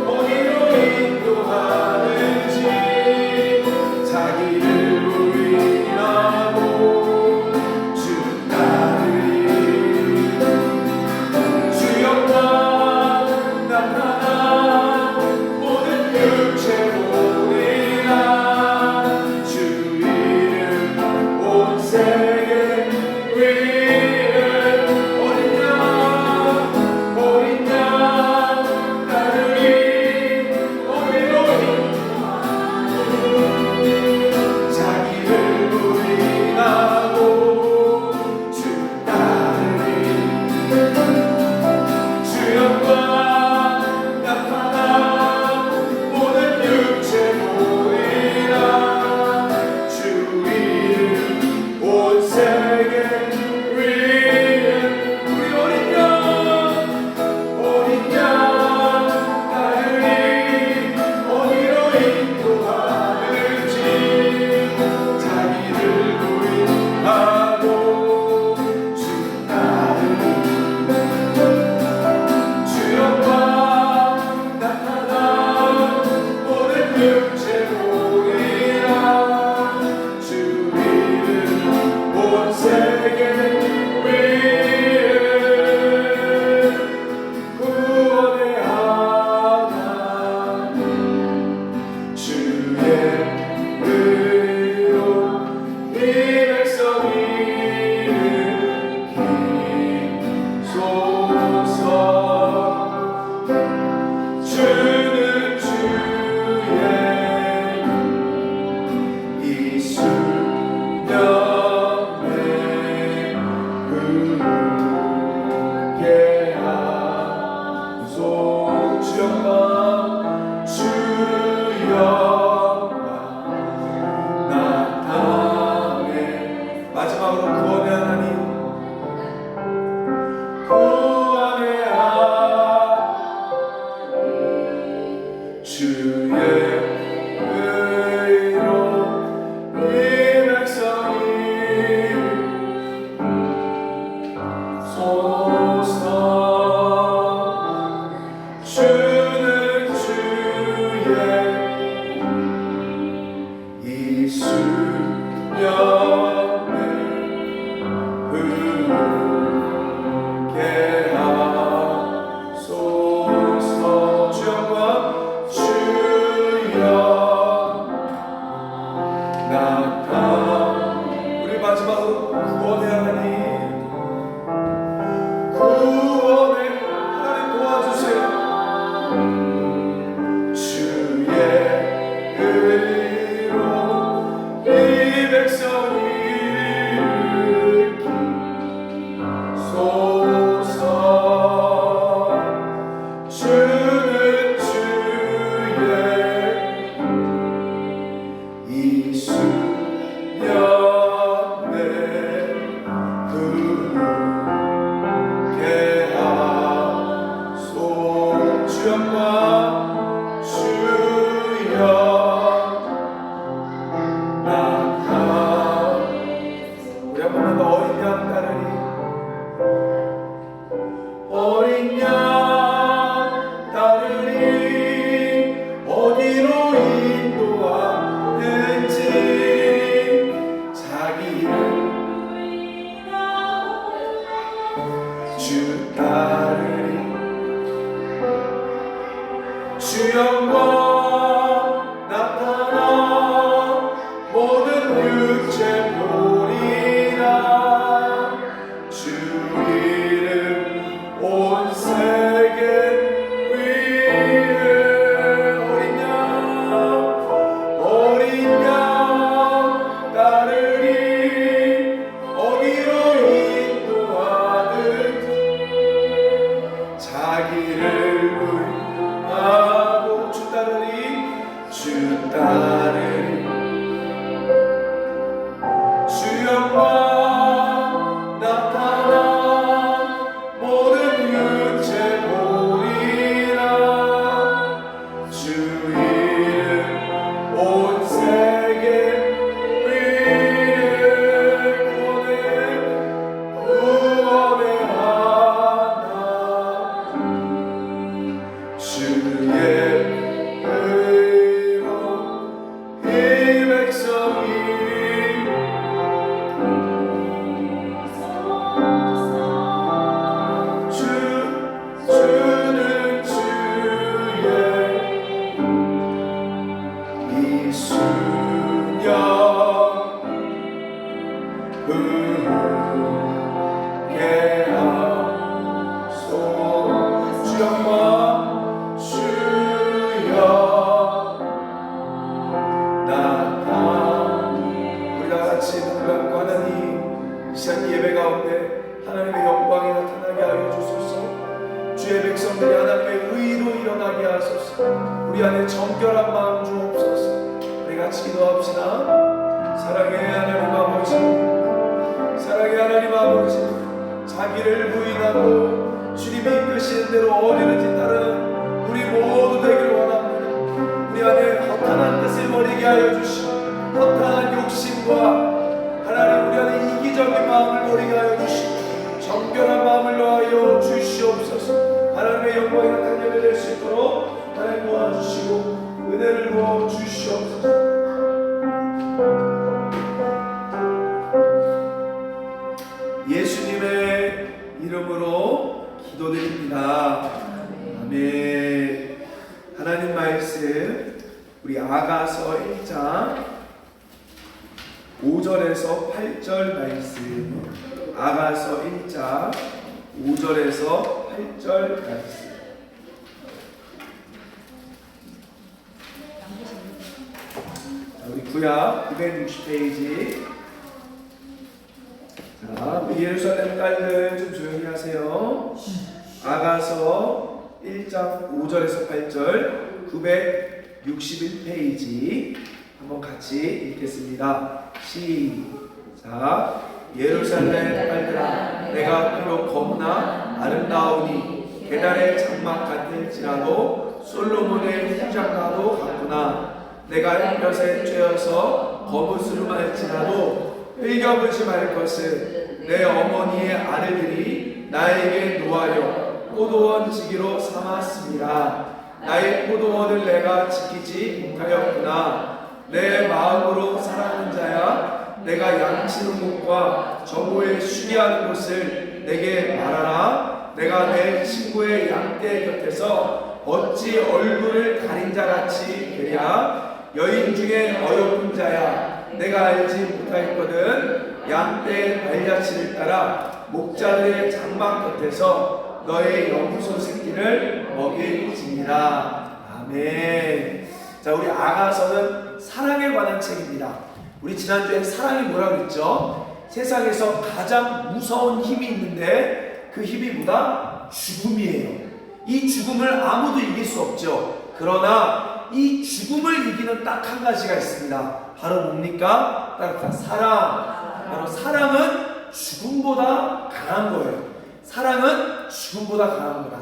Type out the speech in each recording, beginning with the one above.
어디로 인도하는지 우리 안에 정결한 마음 주옵소서. 우리 같이 기도합시다. 사랑의 하나님 아버지, 사랑의 하나님 아버지, 자기를 부인하고 주님이 이끄시는 대로 어디든지 따르는 우리 모두 되기를 원합니다. 우리 안에 허탄한 뜻을 버리게 하여 주시고, 허탄한 욕심과 하나님 우리 안에 이기적인 마음을 버리게 하여 주시고, 정결한 마음을 놓아여 주시옵소서. 하나님의 영광이 나타나게 될 수 있도록 하나님 도와주시고 은혜를 부어 주시옵소서. 예수님의 이름으로 기도드립니다. 아멘. 하나님 말씀 우리 아가서 1장 5절에서 8절 말씀, 아가서 1장 5절에서 8절 말씀. 우리 구약 960페이지. 자, 우리 예루살렘 딸들 좀 조용히 하세요. 아가서 1장 5절에서 8절 961페이지 한번 같이 읽겠습니다. 시작. 예루살렘 딸들아, 내가 비록 겁나 아름다우니 계달의 장막 같을지라도 솔로몬의 후장가도 같구나. 내가 햇볕에 쬐어서 거무스름할지라도 흘겨보지 말 것은 내 어머니의 아들들이 나에게 놓아여 포도원 지기로 삼았습니다. 나의 포도원을 내가 지키지 못하였구나. 내 마음으로 사랑하는 자야, 내가 양치는 곳과 정오에 쉬게 하는 곳을 내게 말하라. 내가 내 친구의 양떼 곁에서 어찌 얼굴을 가린 자같이 되랴. 여인 중에 어여쁜 자야, 내가 알지 못하였거든. 양떼의 발자취를 따라 목자들의 장막 곁에서 너의 염소 새끼를 먹일지니라. 아멘. 자, 우리 아가서는 사랑에 관한 책입니다. 우리 지난주에 사랑이 뭐라고 그랬죠? 세상에서 가장 무서운 힘이 있는데 그 힘이 뭐다? 죽음이에요. 이 죽음을 아무도 이길 수 없죠. 그러나 이 죽음을 이기는 딱 한 가지가 있습니다. 바로 뭡니까? 따라합시다. 사랑. 바로 사랑은 죽음보다 강한 거예요. 사랑은 죽음보다 강한 거다.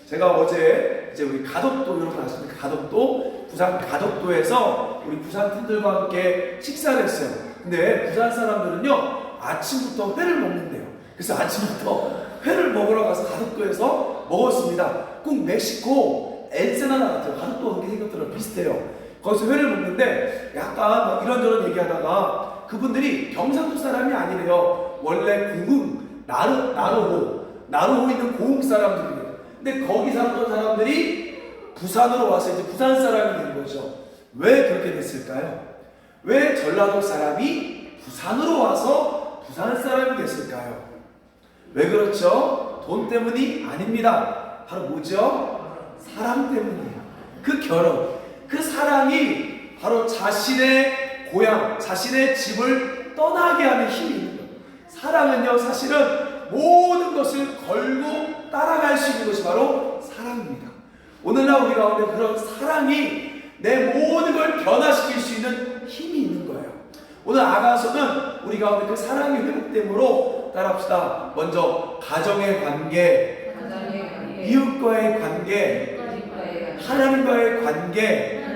제가 어제 이제 우리 가덕도, 여러분 아십니까? 가덕도, 부산 가덕도에서 우리 부산 팀들과 함께 식사를 했어요. 근데 부산 사람들은요, 아침부터 회를 먹는데요. 그래서 아침부터 회를 먹으러 가서 가덕도에서 먹었습니다. 꼭 멕시코 엔세나다 같아요. 가덕도 이렇게 생각들은 비슷해요. 거기서 회를 먹는데 약간 막 이런저런 얘기하다가 그분들이 경상도 사람이 아니래요. 원래 고흥, 나로호 있는 고흥 사람들이에요. 근데 거기 살았던 사람들이 부산으로 와서 이제 부산 사람이 된 거죠. 왜 그렇게 됐을까요? 왜 전라도 사람이 부산으로 와서 부산 사람이 됐을까요? 왜 그렇죠? 돈 때문이 아닙니다. 바로 뭐죠? 사랑 때문이에요. 그 결혼, 그 사랑이 바로 자신의 고향, 자신의 집을 떠나게 하는 힘이 있는 거예요. 사랑은요, 사실은 모든 것을 걸고 따라갈 수 있는 것이 바로 사랑입니다. 오늘날 우리 가운데 그런 사랑이 내 모든 걸 변화시킬 수 있는 힘이 있는 거예요. 오늘 아가서는 우리 가운데 그 사랑의 회복됨으로 따라합시다. 먼저 가정의 관계, 이웃과의 관계, 하나님과의 관계,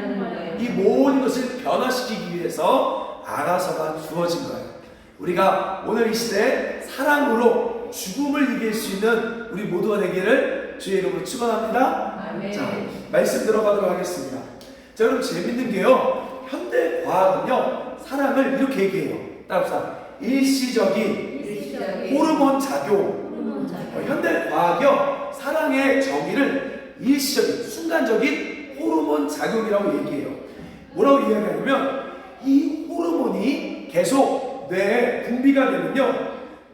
이 모든 것을 변화시키기 위해서 아가서가 주어진 거예요. 우리가 오늘 이 시대에 사랑으로 죽음을 이길 수 있는 우리 모두가 되기를 주의 이름으로 축원합니다. 자, 말씀 들어가도록 하겠습니다. 자, 여러분 재밌는 게요, 현대 과학은요 사랑을 이렇게 얘기해요. 따라합시다. 일시적인 호르몬 작용. 현대 과학이요 사랑의 정의를 일시적인 순간적인 호르몬 작용이라고 얘기해요. 뭐라고 이야기하냐면 이 호르몬이 계속 뇌에 분비가 되면요,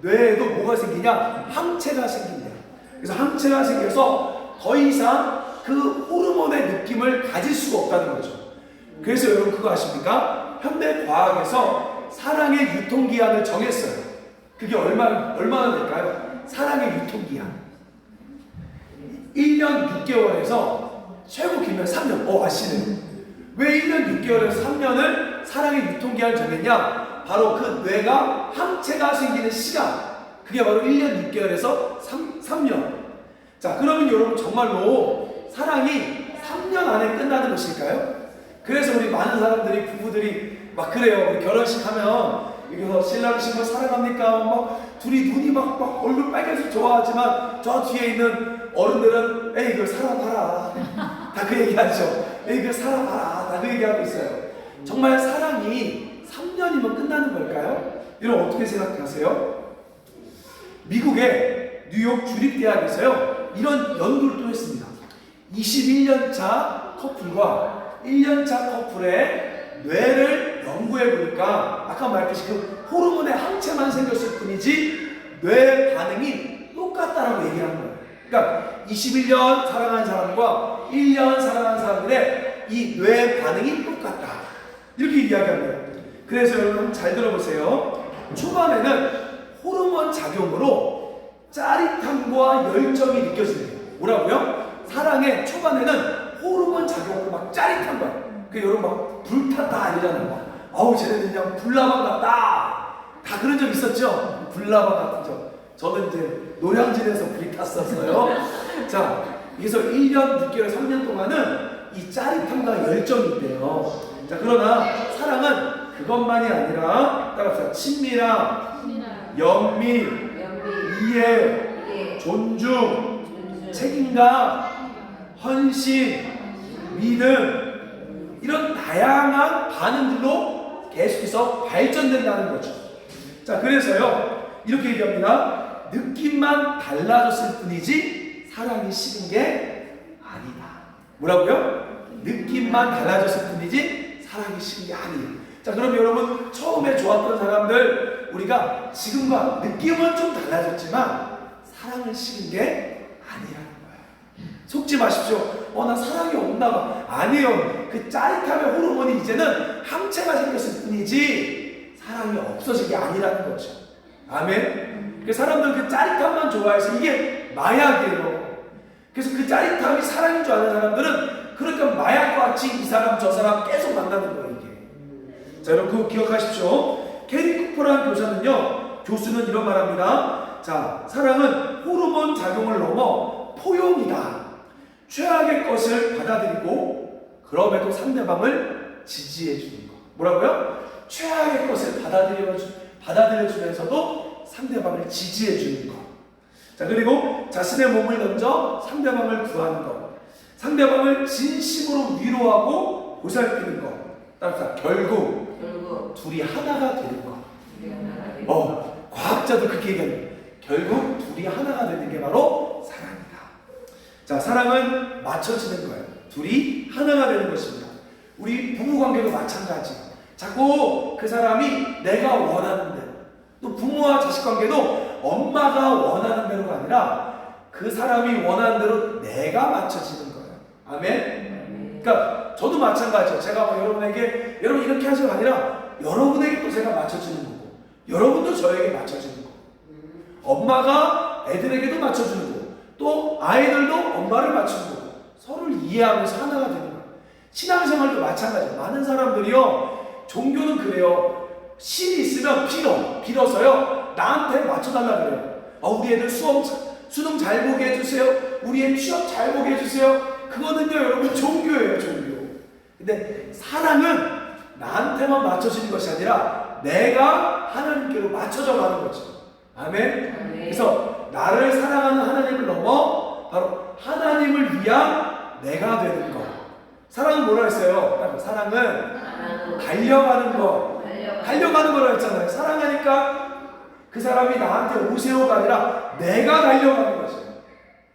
뇌에도 뭐가 생기냐? 항체가 생긴대요. 그래서 항체가 생겨서 더 이상 그 호르몬의 느낌을 가질 수가 없다는 거죠. 그래서 여러분 그거 아십니까? 현대 과학에서 사랑의 유통기한을 정했어요. 그게 얼마나 될까요? 사랑의 유통기한 1년 6개월에서 최고 길면 3년. 아시네요. 왜 1년 6개월에서 3년을 사랑의 유통기한을 정했냐? 바로 그 뇌가 항체가 생기는 시간, 그게 바로 1년 6개월에서 3년. 자, 그러면 여러분 정말로 사랑이 3년 안에 끝나는 것일까요? 그래서 우리 많은 사람들이, 부부들이 막 그래요. 우리 결혼식 하면 여기서 신랑 신부 사랑합니까? 막 둘이 눈이 막 얼굴 빨개서 좋아하지만 저 뒤에 있는 어른들은 에이 그 사랑하라 다 그 얘기하죠. 에이 그 사랑하라 다 그 얘기하고 있어요. 정말 사랑이 3년이면 끝나는 걸까요? 여러분 어떻게 생각하세요? 미국의 뉴욕 주립대학에서요 이런 연구를 또 했습니다. 21년차 커플과 1년차 커플의 뇌를 연구해 보니까 아까 말했듯이 그 호르몬의 항체만 생겼을 뿐이지 뇌 반응이 똑같다라고 얘기하는 거예요. 그러니까 21년 사랑한 사람과 1년 사랑한 사람들의 이 뇌 반응이 똑같다, 이렇게 이야기합니다. 그래서 여러분 잘 들어보세요. 초반에는 호르몬 작용으로 짜릿함과 열정이 느껴지네요. 뭐라고요? 사랑의 초반에는 호르몬 작용으로 막 짜릿한 거야. 그 여러분 막 불탔다 아니잖아요. 아우 쟤네들 그냥 불나방 같다. 다 그런 적 있었죠? 불나방 같은 적. 저는 이제 노량진에서 불이 탔었어요. 자, 그래서 1년 6개월 3년 동안은 이 짜릿함과 열정이 있대요. 자, 그러나 사랑은 그것만이 아니라 따라서 친밀함, 연민, 이해, 존중, 책임감, 헌신, 믿음, 이런 다양한 반응들로 계속해서 발전된다는 거죠. 자, 그래서요 이렇게 얘기합니다. 느낌만 달라졌을 뿐이지 사랑이 식은 게 아니다. 뭐라고요? 느낌만 달라졌을 뿐이지 사랑이 식은 게 아니에요. 자, 그럼 여러분 처음에 좋았던 사람들 우리가 지금과 느낌은 좀 달라졌지만 사랑을 식은 게 아니라는 거예요. 속지 마십시오. 나 사랑이 없나 봐. 아니에요. 그 짜릿함의 호르몬이 이제는 항체가 생겼을 뿐이지 사랑이 없어진 게 아니라는 거죠. 아멘. 그 사람들 그 짜릿함만 좋아해서 이게 마약이에요. 그래서 그 짜릿함이 사랑인 줄 아는 사람들은 그러니까 마약과 같이 이 사람 저 사람 계속 만나는 거예요 이게. 자 여러분 그거 기억하십시오. 캐리 쿠퍼라는 교수는 이런 말합니다. 자 사랑은 호르몬 작용을 넘어 포용이다. 최악의 것을 받아들이고 그럼에도 상대방을 지지해 주는 것. 뭐라고요? 최악의 것을 받아들여주면서도 상대방을 지지해 주는 것. 자 그리고 자신의 몸을 던져 상대방을 구하는 것. 상대방을 진심으로 위로하고 보살피는 것. 따라서 결국 둘이 하나가 되는 것. 과학자도 그렇게 얘기합니다. 결국 둘이 하나가 되는 게 바로 사랑이다. 자 사랑은 맞춰지는 거예요. 둘이 하나가 되는 것입니다. 우리 부부관계도 마찬가지. 자꾸 그 사람이 내가 원하는 대로, 또 부모와 자식관계도 엄마가 원하는 대로가 아니라 그 사람이 원하는 대로 내가 맞춰지는 거예요. 아멘? 그러니까 저도 마찬가지예요. 제가 뭐 여러분에게 여러분 이렇게 하시가 아니라 여러분에게 또 제가 맞춰주는 거고 여러분도 저에게 맞춰주는 거고 엄마가 애들에게도 맞춰주는 거고 또 아이들도 엄마를 맞추는 거고 서로를 이해하면서 하나가 되는 거예요. 신앙생활도 마찬가지예요. 많은 사람들이요 종교는 그래요. 신이 있으면 빌어서요 나한테 맞춰달라 그래요. 우리 애들 수능 잘 보게 해주세요. 우리 애 취업 잘 보게 해주세요. 그거는요 여러분 종교예요 종교. 근데 사랑은 나한테만 맞춰지는 것이 아니라 내가 하나님께로 맞춰져 가는 거죠. 아멘? 그래서 나를 사랑하는 하나님을 넘어 바로 하나님을 위한 내가 되는 것. 사랑은 뭐라 했어요? 사랑은 달려가는 거. 달려가는 거라 했잖아요. 사랑하니까 그 사람이 나한테 오세요가 아니라 내가 달려가는 거죠.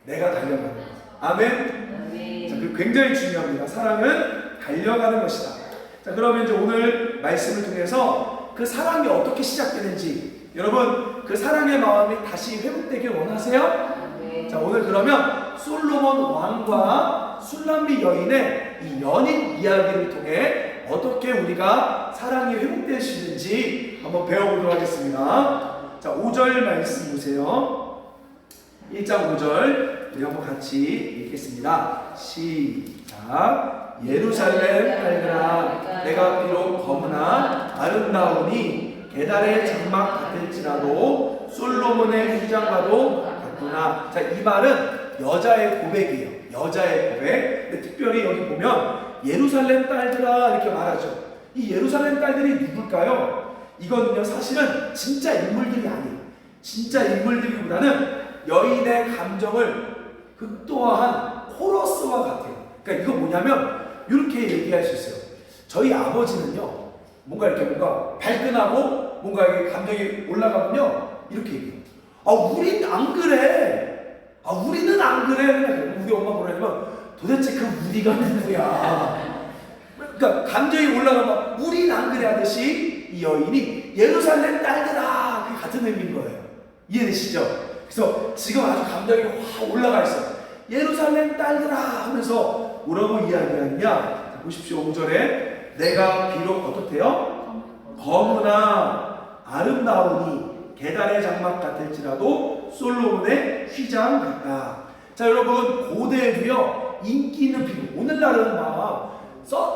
내가 달려가는 거. 아멘? 자, 그 굉장히 중요합니다. 사랑은 달려가는 것이다. 자, 그러면 이제 오늘 말씀을 통해서 그 사랑이 어떻게 시작되는지 여러분 그 사랑의 마음이 다시 회복되길 원하세요? 자, 오늘 그러면 솔로몬 왕과 술람비 여인의 이 연인 이야기를 통해 어떻게 우리가 사랑이 회복될 수 있는지 한번 배워보도록 하겠습니다. 자, 5절 말씀 보세요. 1장 5절 우리 한번 같이 읽겠습니다. 시작. 예루살렘 딸들아 내가 비록 검으나 아름다우니 게달의 장막 같을지라도 솔로몬의 휘장과도 같구나. 자, 이 말은 여자의 고백이에요. 여자의 고백. 근데 특별히 여기 보면 예루살렘 딸들아 이렇게 말하죠. 이 예루살렘 딸들이 누굴까요? 이거는요 사실은 진짜 인물들이 아니에요. 진짜 인물들이보다는 여인의 감정을 극도화한 코러스와 같아요. 그러니까 이거 뭐냐면 이렇게 얘기할 수 있어요. 저희 아버지는요 뭔가 발끈하고 뭔가 이게 감정이 올라가면요 이렇게 얘기해요. 우린 안 그래. 우리는 안 그래. 우리 엄마 뭐라냐면 도대체 그 우리가 누구야. 그러니까 감정이 올라가면 우린 안 그래 하듯이 이 여인이 예루살렘 딸들아 그게 같은 의미인 거예요. 이해되시죠? 그래서 지금 아주 감정이 확 올라가 있어요. 예루살렘 딸들아 하면서 뭐라고 이야기하느냐. 보십시오. 5절에 내가 비록 어떻대요? 검으나 아름다우니 게달의 장막 같을지라도 솔로몬의 휘장 같다. 자 여러분 고대에도요 인기 있는 피부 오늘날은 막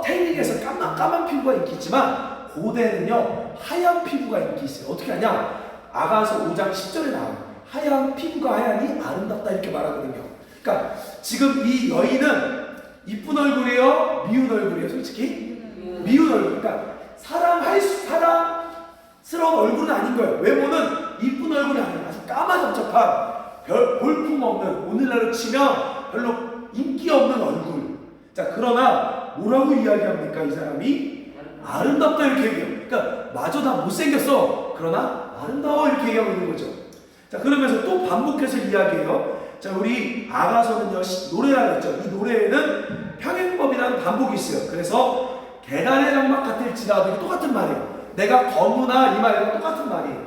태닝에서 까만 피부가 인기 있지만 고대에는요 하얀 피부가 인기 있어요. 어떻게 하냐? 아가서 5장 10절에 나와요. 하얀 피부가 하얀이 아름답다 이렇게 말하거든요. 그러니까 지금 이 여인은 이쁜 얼굴이에요? 미운 얼굴이에요? 솔직히? 미운 얼굴. 그러니까 사랑스러운 얼굴은 아닌 거예요. 외모는 이쁜 얼굴이 아니에요. 아주 까마잡잡한 볼품 없는 오늘날로 치면 별로 인기 없는 얼굴. 자 그러나 뭐라고 이야기합니까? 이 사람이 아름답다 이렇게 얘기해요. 그러니까 마저 다 못생겼어. 그러나 아름다워 이렇게 얘기하고 있는 거죠. 자 그러면서 또 반복해서 이야기해요. 자 우리 아가서는요 노래라고 했죠. 이 노래에는 평행법이라는 반복이 있어요. 그래서 계단의 장막 같을지라도 똑같은 말이에요. 내가 검으나 이 말이랑 똑같은 말이에요.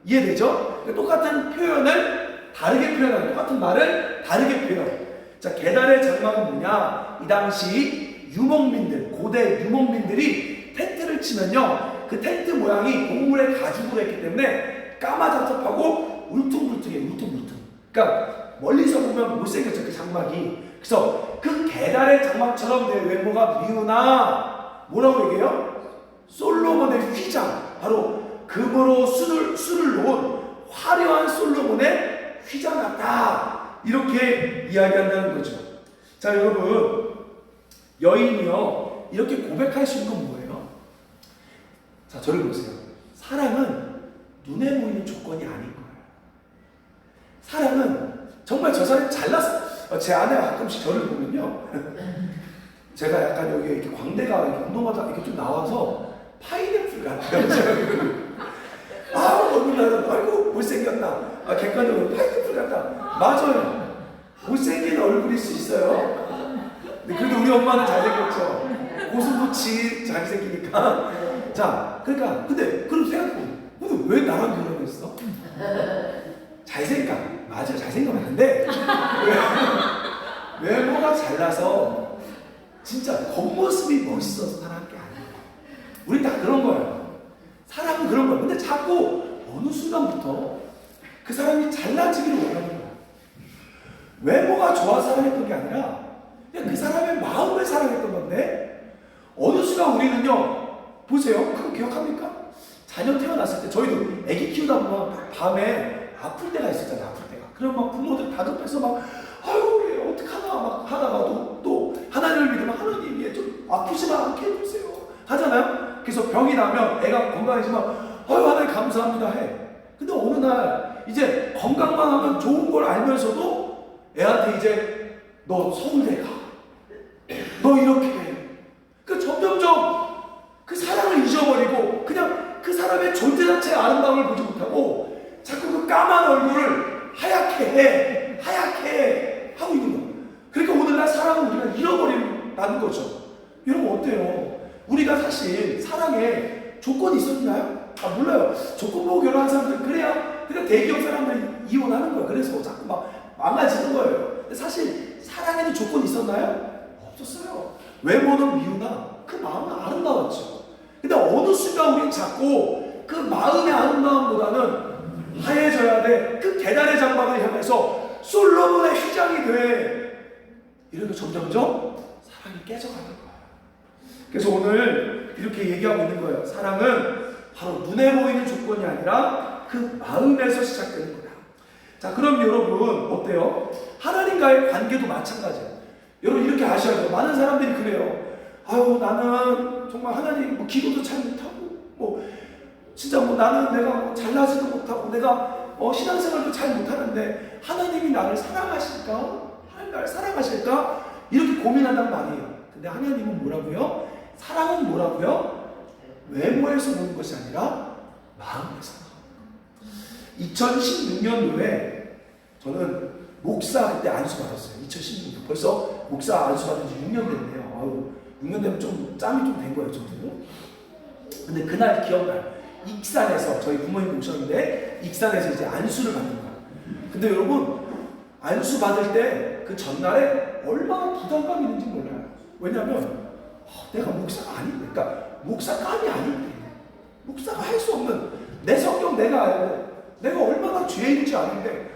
이해되죠? 똑같은 표현을 다르게 표현하는 똑같은 말을 다르게 표현. 자 계단의 장막은 뭐냐? 이 당시 유목민들 고대 유목민들이 텐트를 치면요 그 텐트 모양이 곡물의 가죽으로 했기 때문에 까마잡잡하고 울퉁불퉁해요. 울퉁불퉁. 그러니까 멀리서 보면 못생겼죠 그 장막이. 그래서 그 계달의 장막처럼 내 외모가 미우나 뭐라고 얘기해요? 솔로몬의 휘장, 바로 금으로 술을 놓은 화려한 솔로몬의 휘장 같다, 이렇게 이야기한다는 거죠. 자, 여러분, 여인이요 이렇게 고백할 수 있는 건 뭐예요? 자, 저를 보세요. 사랑은 눈에 보이는 조건이 아닌 거예요. 사랑은 정말 저 사람이 잘났어. 제 아내가 가끔씩 저를 보면요, 제가 약간 여기 이렇게 광대가 이렇게 운동하다 이렇게 좀 나와서 파인애플 같아요. 어느 날은 아이고 못생겼다, 객관적으로 파인애플 같다. 맞아요, 못생긴 얼굴일 수 있어요. 근데 그래도 우리 엄마는 잘생겼죠. 고슴도치 잘생기니까. 자, 그러니까 근데 그럼 생각해보면 왜 나랑 결혼했어? 맞아요, 잘생겼는데 외모가 잘나서 진짜 겉모습이 멋있어서 사랑한 게 아니에요. 우리 다 그런 거예요. 사람은 그런 거예요. 근데 자꾸 어느 순간부터 그 사람이 잘나지기를 원하는 거예요. 외모가 좋아서 사랑했던 게 아니라 그냥 그 사람의 마음을 사랑했던 건데, 어느 순간 우리는요, 보세요, 그거 기억합니까? 자녀 태어났을 때 저희도 애기 키우다 보면 밤에 아플 때가 있었잖아요. 아플 때가. 그럼 막 부모들 다급해서 막 아유 어떡하나 막 하다가도 또 하나님을 믿으면 하나님 좀 아프지 않게 해주세요 하잖아요. 그래서 병이 나면 애가 건강해지면 아유 하나님 감사합니다 해. 근데 어느 날 이제 건강만 하면 좋은 걸 알면서도 애한테 이제 너 서울대 가, 너 이렇게 해. 그 점점점 그 사랑을 잊어버리고 그냥 그 사람의 존재 자체의 아름다움을 보지 못하고 자꾸 그 까만 얼굴을 하얗게 하고 있는 거예요. 그러니까 오늘날 사랑을 우리가 잃어버린다는 거죠. 여러분 어때요? 우리가 사실 사랑에 조건이 있었나요? 몰라요. 조건 보고 결혼한 사람들 그래야 대기업 사람들이 이혼하는 거예요. 그래서 자꾸 막 망가지는 거예요. 근데 사실 사랑에는 조건이 있었나요? 없었어요. 외모는 미우나 그 마음은 아름다웠죠. 근데 어느 순간 우리는 자꾸 그 마음의 아름다움보다는 하얘져야 돼. 그 계달의 장막을 향해서 솔로몬의 휘장이 돼. 이렇게 점점점 사랑이 깨져가는 거예요. 그래서 오늘 이렇게 얘기하고 있는 거예요. 사랑은 바로 눈에 보이는 조건이 아니라 그 마음에서 시작되는 거다. 자, 그럼 여러분 어때요? 하나님과의 관계도 마찬가지예요. 여러분 이렇게 아셔야 돼요. 많은 사람들이 그래요. 아유 나는 정말 하나님 기도도 잘 못하고 진짜 나는 내가 잘나지도 못하고 내가 신앙생활도 잘 못하는데 하나님이 나를 사랑하실까? 하나님 나를 사랑하실까? 이렇게 고민한단 말이에요. 근데 하나님은 뭐라고요? 사랑은 뭐라고요? 외모에서 보는 것이 아니라 마음에서. 2016년도에 저는 목사 그때 안수 받았어요. 2016년 벌써 목사 안수 받은 지 6년 됐네요. 6년 되면 좀 짬이 좀 된 거예요, 저도. 근데 그날 기억나요. 익산에서 저희 부모님 모셨는데 익산에서 이제 안수를 받는 거예요. 근데 여러분 안수 받을 때 그 전날에 얼마나 부담감이 있는지 몰라요. 왜냐하면 내가 목사가 아닌데, 그러니까 목사감이 아닌데, 목사가 할 수 없는 내 성경 내가 알고 내가 얼마나 죄인인지 아는데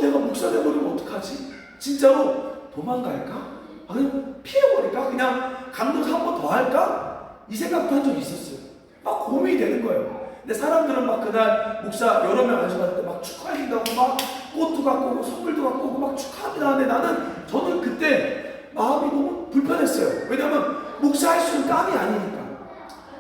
내가 목사 되버리면 어떡하지? 진짜로 도망갈까? 그냥 피해버릴까? 그냥 강도사 한 번 더 할까? 이 생각도 한 적이 있었어요. 막 고민이 되는 거예요. 근데 사람들은 막 그날 목사 여러 명 안수받을 때 막 축하해준다고 막 꽃도 갖고 오고 선물도 갖고 오고 막 축하합니다. 근데 저는 그때 마음이 너무 불편했어요. 왜냐하면 목사 할 수 있는 깜이 아니니까.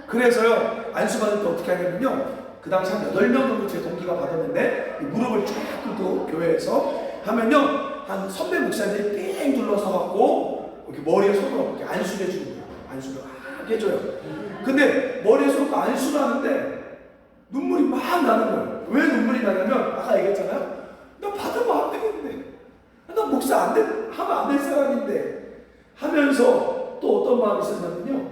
그래서요 안수받을 때 어떻게 하냐면요, 그 당시 한 8명 정도 제 동기가 받았는데 무릎을 쫙 꿇고 교회에서 하면요 한 선배 목사님들이 삥 둘러서 갖고 이렇게 머리에 손으로 이렇게 안수를 해주는 거예요. 안수를 막 해줘요. 근데 머리에 손으로 안수를 하는데 눈물이 막 나는 거예요. 왜 눈물이 나냐면 아까 얘기했잖아요. 나 받으면 안 되겠네. 나 목사 하면 안 될 사람인데 하면서 또 어떤 마음이 있었냐면요,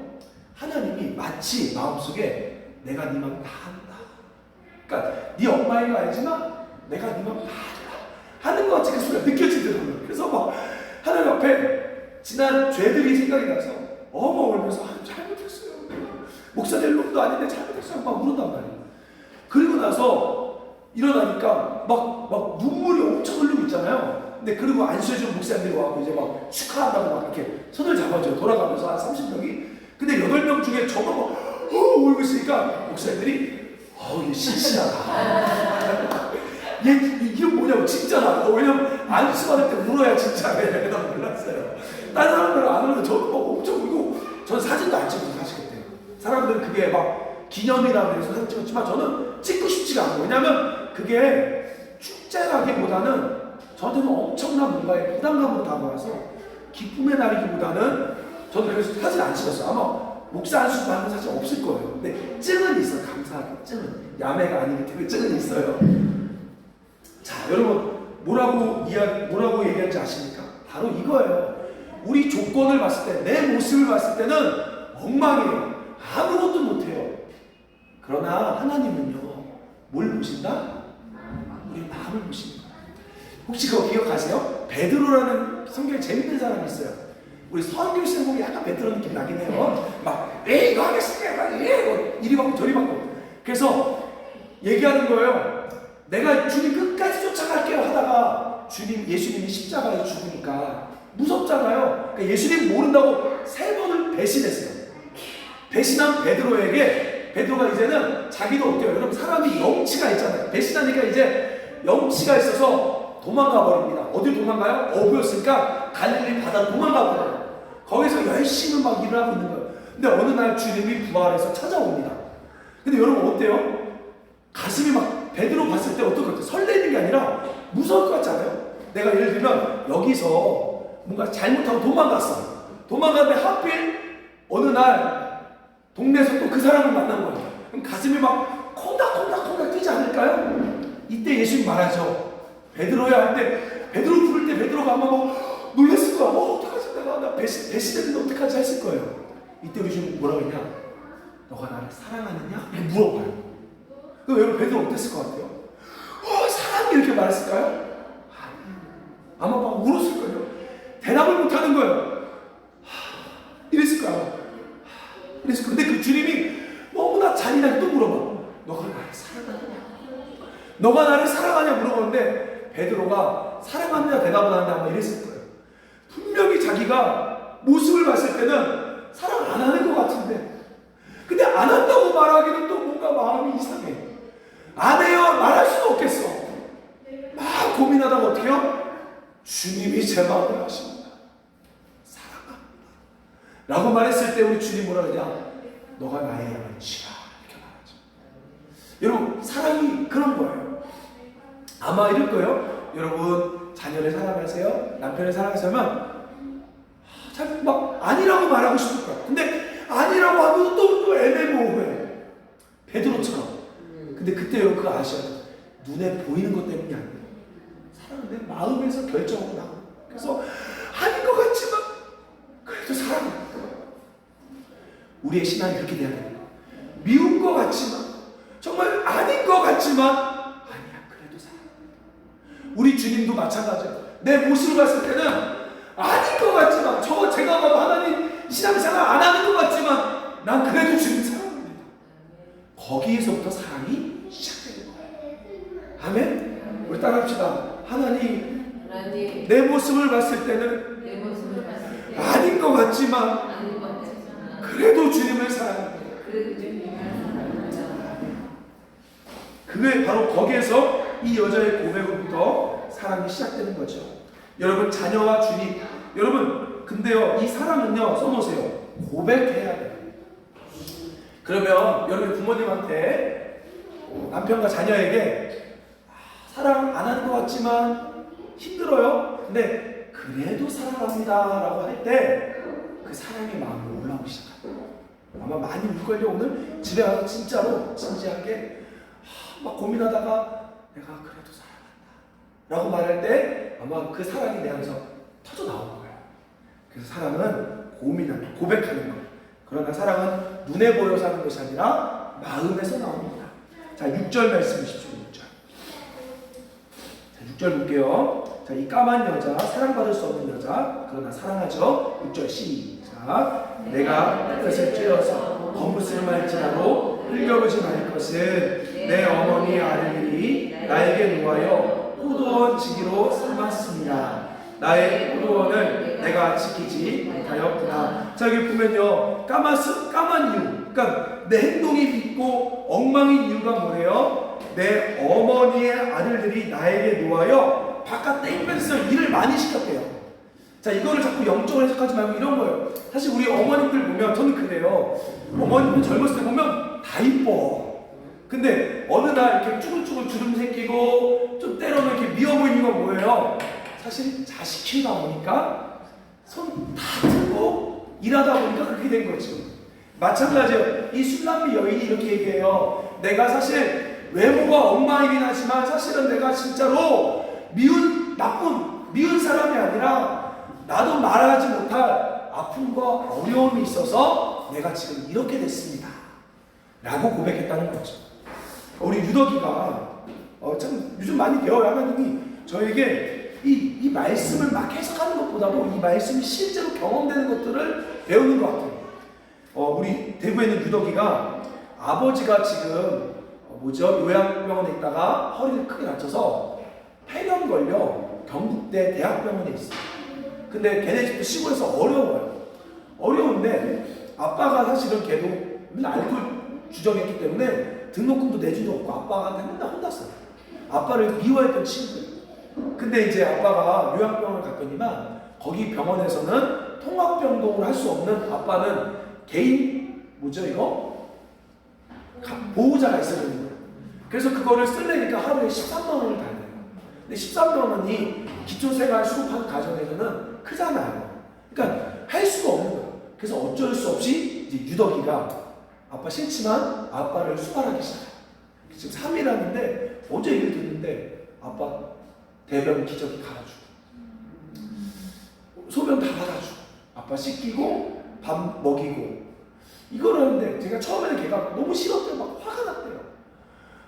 하나님이 마치 마음속에 내가 네 마음 다 안다. 그러니까 네 엄마인 거 알지만 내가 네 마음 다 안다 하는 것 같이 그 소리가 느껴지더라고요. 그래서 막 하나님 앞에 지난 죄들이 생각이 나서 어머 울면서 잘못했어요. 목사 될 놈도 아닌데 잘못했어요. 막 울었단 말이에요. 그리고 나서 일어나니까 막 눈물이 엄청 흘리고 있잖아요. 있잖아요. 근데 그리고 안수해주는 목사님들이 와서 이제 막 축하한다고 막 이렇게 손을 잡아줘요. 돌아가면서 한 30명이. 근데 8명 중에 저거 막 울고 있으니까 목사님들이 얘 신실하다. 얘 이게 뭐냐고 진짜라. 왜냐면 안수받을 때 울어야 진짜래. 나 몰랐어요. 다른 사람들은 안 울면 저도 막 엄청 울고, 저는 사진도 안 찍어서 사실 그때 사람들은 그게 막 기념이라고 해서 사진 찍었지만 저는 찍고 싶지가 않아요. 왜냐면 그게 축제라기보다는 저한테는 엄청난 뭔가의 부담감으로 다가와서 기쁨의 날이기보다는 저는 그래서 사진 안 찍었어요. 아마 목사 안수 받는 사진 없을 거예요. 근데 증은 있어요. 감사하게 증은. 야매가 아니기 때문에 증은 있어요. 자, 여러분 뭐라고 얘기하는지 아십니까? 바로 이거예요. 우리 조건을 봤을 때, 내 모습을 봤을 때는 엉망이에요. 아무것도 못해요. 그러나 하나님은요, 뭘 보신다? 우리 마음을 보시는 거예요. 혹시 그거 기억하세요? 베드로라는 성경에 재밌는 사람이 있어요. 우리 서한교 시대 보면 약간 베드로 느낌 나긴 해요. 막 이거 하겠습니다. 이리 받고 저리 받고. 그래서 얘기하는 거예요. 내가 주님 끝까지 쫓아갈게요 하다가 예수님이 십자가에 죽으니까 무섭잖아요. 그러니까 예수님 모른다고 3번을 배신했어요. 배신한 베드로가 이제는 자기도 어때요? 여러분 사람이 염치가 있잖아요. 배신하니까 이제 염치가 있어서 도망가 버립니다. 어딜 도망가요? 어부였으니까 갈릴리 바다로 도망가 버려요. 거기서 열심히 막 일을 하고 있는 거예요. 근데 어느 날 주님이 부활해서 찾아옵니다. 근데 여러분 어때요? 가슴이 막 베드로 봤을 때 어떨 것 같아요? 설레는 게 아니라 무서울 것 같지 않아요? 내가 예를 들면 여기서 뭔가 잘못하고 도망갔는데 하필 어느 날 동네에서 또 그 사람을 만난 거예요. 그럼 가슴이 막 콩닥콩닥 뛰지 않을까요? 이때 예수님 말하죠. 베드로야. 근데 베드로 부를 때 베드로가 아마 막 놀랐을 거야. 어떡하지? 내가 배신했는데 어떡하지? 했을 거예요. 이때 우리 주님 뭐라고 했냐? 너가 나를 사랑하느냐? 물어봐요. 그럼 여러분 베드로 어땠을 것 같아요? 사랑해 이렇게 말했을까요? 아마 막 울었을 거예요. 대답을 못하는 거예요. 이랬을 거야. 근데 그 주님이 너무나 잔인하게 또 물어봐. 너가 나를 사랑하느냐? 너가 나를 사랑하냐 물어보는데 베드로가 사랑합니다 대답을 하는데 아마 이랬을 거예요. 분명히 자기가 모습을 봤을 때는 사랑 안 하는 것 같은데, 근데 안 한다고 말하기는 또 뭔가 마음이 이상해. 안 해요 말할 수도 없겠어. 막 고민하다가 어떻게 해요? 주님이 제 마음을 아십니다. 사랑합니다 라고 말했을 때 우리 주님 뭐라 그러냐? 너가 나의 양을 치라 이렇게 말하죠. 여러분 사랑이 그런 거예요. 아마 이럴 거예요. 여러분 자녀를 사랑하세요? 남편을 사랑하시면 참 막 아니라고 말하고 싶을 거야. 근데 아니라고 하면 또 애매모호해. 베드로처럼. 근데 그때 여러분 그거 아셔야 돼요. 눈에 보이는 것 때문이 아니에요. 사랑은 내 마음에서 결정하고 나고. 그래서 아닌 것 같지만 그래도 사랑합니다. 우리의 신앙이 그렇게 돼야 돼요. 미운 것 같지만, 정말 아닌 것 같지만 아니야 그래도 사랑합니다. 우리 주님도 마찬가지예요. 내 모습을 봤을 때는 아닌 것 같지만, 제가 봐도 하나님 신앙생활 안 하는 것 같지만 난 그래도 주님 사랑합니다. 거기에서부터 사랑이 시작되는 거예요. 아멘? 우리 따라합시다. 하나님 내 모습을 봤을 때는 아닌 것 같지만 그래도 주님을 사랑합니다. 그게 바로 거기에서 이 여자의 고백으로부터 사랑이 시작되는 거죠. 여러분 자녀와 주님, 여러분 근데요 이 사랑은요 써놓으세요. 고백해야 돼요. 그러면 여러분 부모님한테 남편과 자녀에게 사랑 안 하는 것 같지만 힘들어요. 근데 그래도 사랑합니다 라고 할 때 그 사랑의 마음이 올라오기 시작합니다. 아마 많이 울걸요. 오늘 집에 가서 진짜로 진지하게 막 고민하다가 내가 그래도 사랑한다 라고 말할 때 아마 그 사랑이 내 안에서 터져 나오는 거예요. 그래서 사랑은 고백하는 거예요. 그러나 사랑은 눈에 보여서 하는 것이 아니라 마음에서 나옵니다. 자 6절 말씀 보십시오. 6절 볼게요. 자, 이 까만 여자, 사랑받을 수 없는 여자, 그러나 사랑하죠. 6절 시작. 내가 햇볕을 쬐어서 검부스름을 할지라도 흘겨보지 말 것은 내 어머니 아들이 나에게 놓아여 포도원 지기로 삼았습니다. 나의 포도원을 내가 지키지 못하였구나. 자, 여기 보면요, 까만 이유, 그러니까 내 행동이 믿고 엉망인 이유가 뭐래요? 내 어머니의 아들들이 나에게 놓아여 바깥 땡볕에서 일을 많이 시켰대요. 자, 이거를 자꾸 영적으로 해석하지 말고 이런 거예요. 사실 우리 어머님들 보면, 저는 그래요. 어머님들 젊었을 때 보면 다 이뻐. 근데 어느 날 이렇게 쭈글쭈글 주름 생기고 좀 때로는 이렇게 미워 보이는 건 뭐예요? 사실 자식 키우다 보니까 손 다 틀고 일하다 보니까 그렇게 된 거죠. 마찬가지예요. 이 술람미 여인이 이렇게 얘기해요. 내가 사실 외모가 엉망이긴 하지만 사실은 내가 진짜로 미운 사람이 아니라 나도 말하지 못할 아픔과 어려움이 있어서 내가 지금 이렇게 됐습니다 라고 고백했다는 거죠. 우리 유덕이가 참 요즘 많이 배워요. 하나님이 저에게 이 말씀을 막 해석하는 것보다도 이 말씀이 실제로 경험되는 것들을 배우는 것 같아요. 우리 대구에 있는 유덕이가 아버지가 지금 요양병원에 있다가 허리를 크게 다쳐서 폐렴 걸려 경북대 대학병원에 있어요. 근데 걔네 집도 시골에서 어려운데 아빠가 사실은 걔도 맨날 알코올 주정했기 때문에 등록금도 내주도 없고 아빠한테 맨날 혼났어요. 아빠를 미워했던 친구예요. 근데 이제 아빠가 요양병원을 갔더니만 거기 병원에서는 통합병동을 할 수 없는, 아빠는 개인 보호자가 있어야 되는 거예요. 그래서 그거를 쓰려니까 하루에 13만 원을 달래요. 근데 13만 원이 기초생활 수급하는 가정에서는 크잖아요. 그러니까 할 수가 없는 거예요. 그래서 어쩔 수 없이 이제 유덕이가 아빠 싫지만 아빠를 수발하기 시작해요. 지금 3일 하는데 어제 얘기를 듣는데 아빠 대변 기저귀 갈아주고 소변 다 받아주고 아빠 씻기고 밥 먹이고 이걸 하는데 제가 처음에는 걔가 너무 싫었대요. 막 화가 났대요.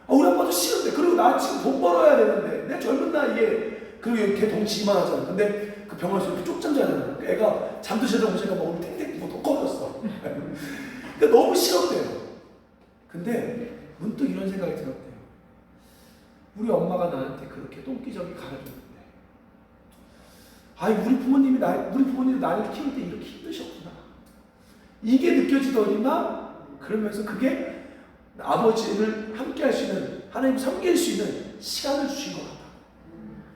우리 아빠도 싫은데, 그리고 나 지금 돈 벌어야 되는데 내 젊은 나이에, 그리고 걔 덩치 이만하잖아. 근데 그 병원에서 이렇게 쪽잠 자잖아. 애가 잠도 제대로 못 자니까 막 오늘 탱탱 더 꺼졌어. 그러니까 너무 싫었대요. 근데 문득 이런 생각이 들었대요. 우리 엄마가 나한테 그렇게 똥기저귀 갈아줬는데, 우리 부모님이 나를 키울 때 이렇게 힘드셨구나. 이게 느껴지더니만, 그러면서 그게 아버지를 함께 할 수 있는, 하나님 섬길 수 있는 시간을 주신 것 같다.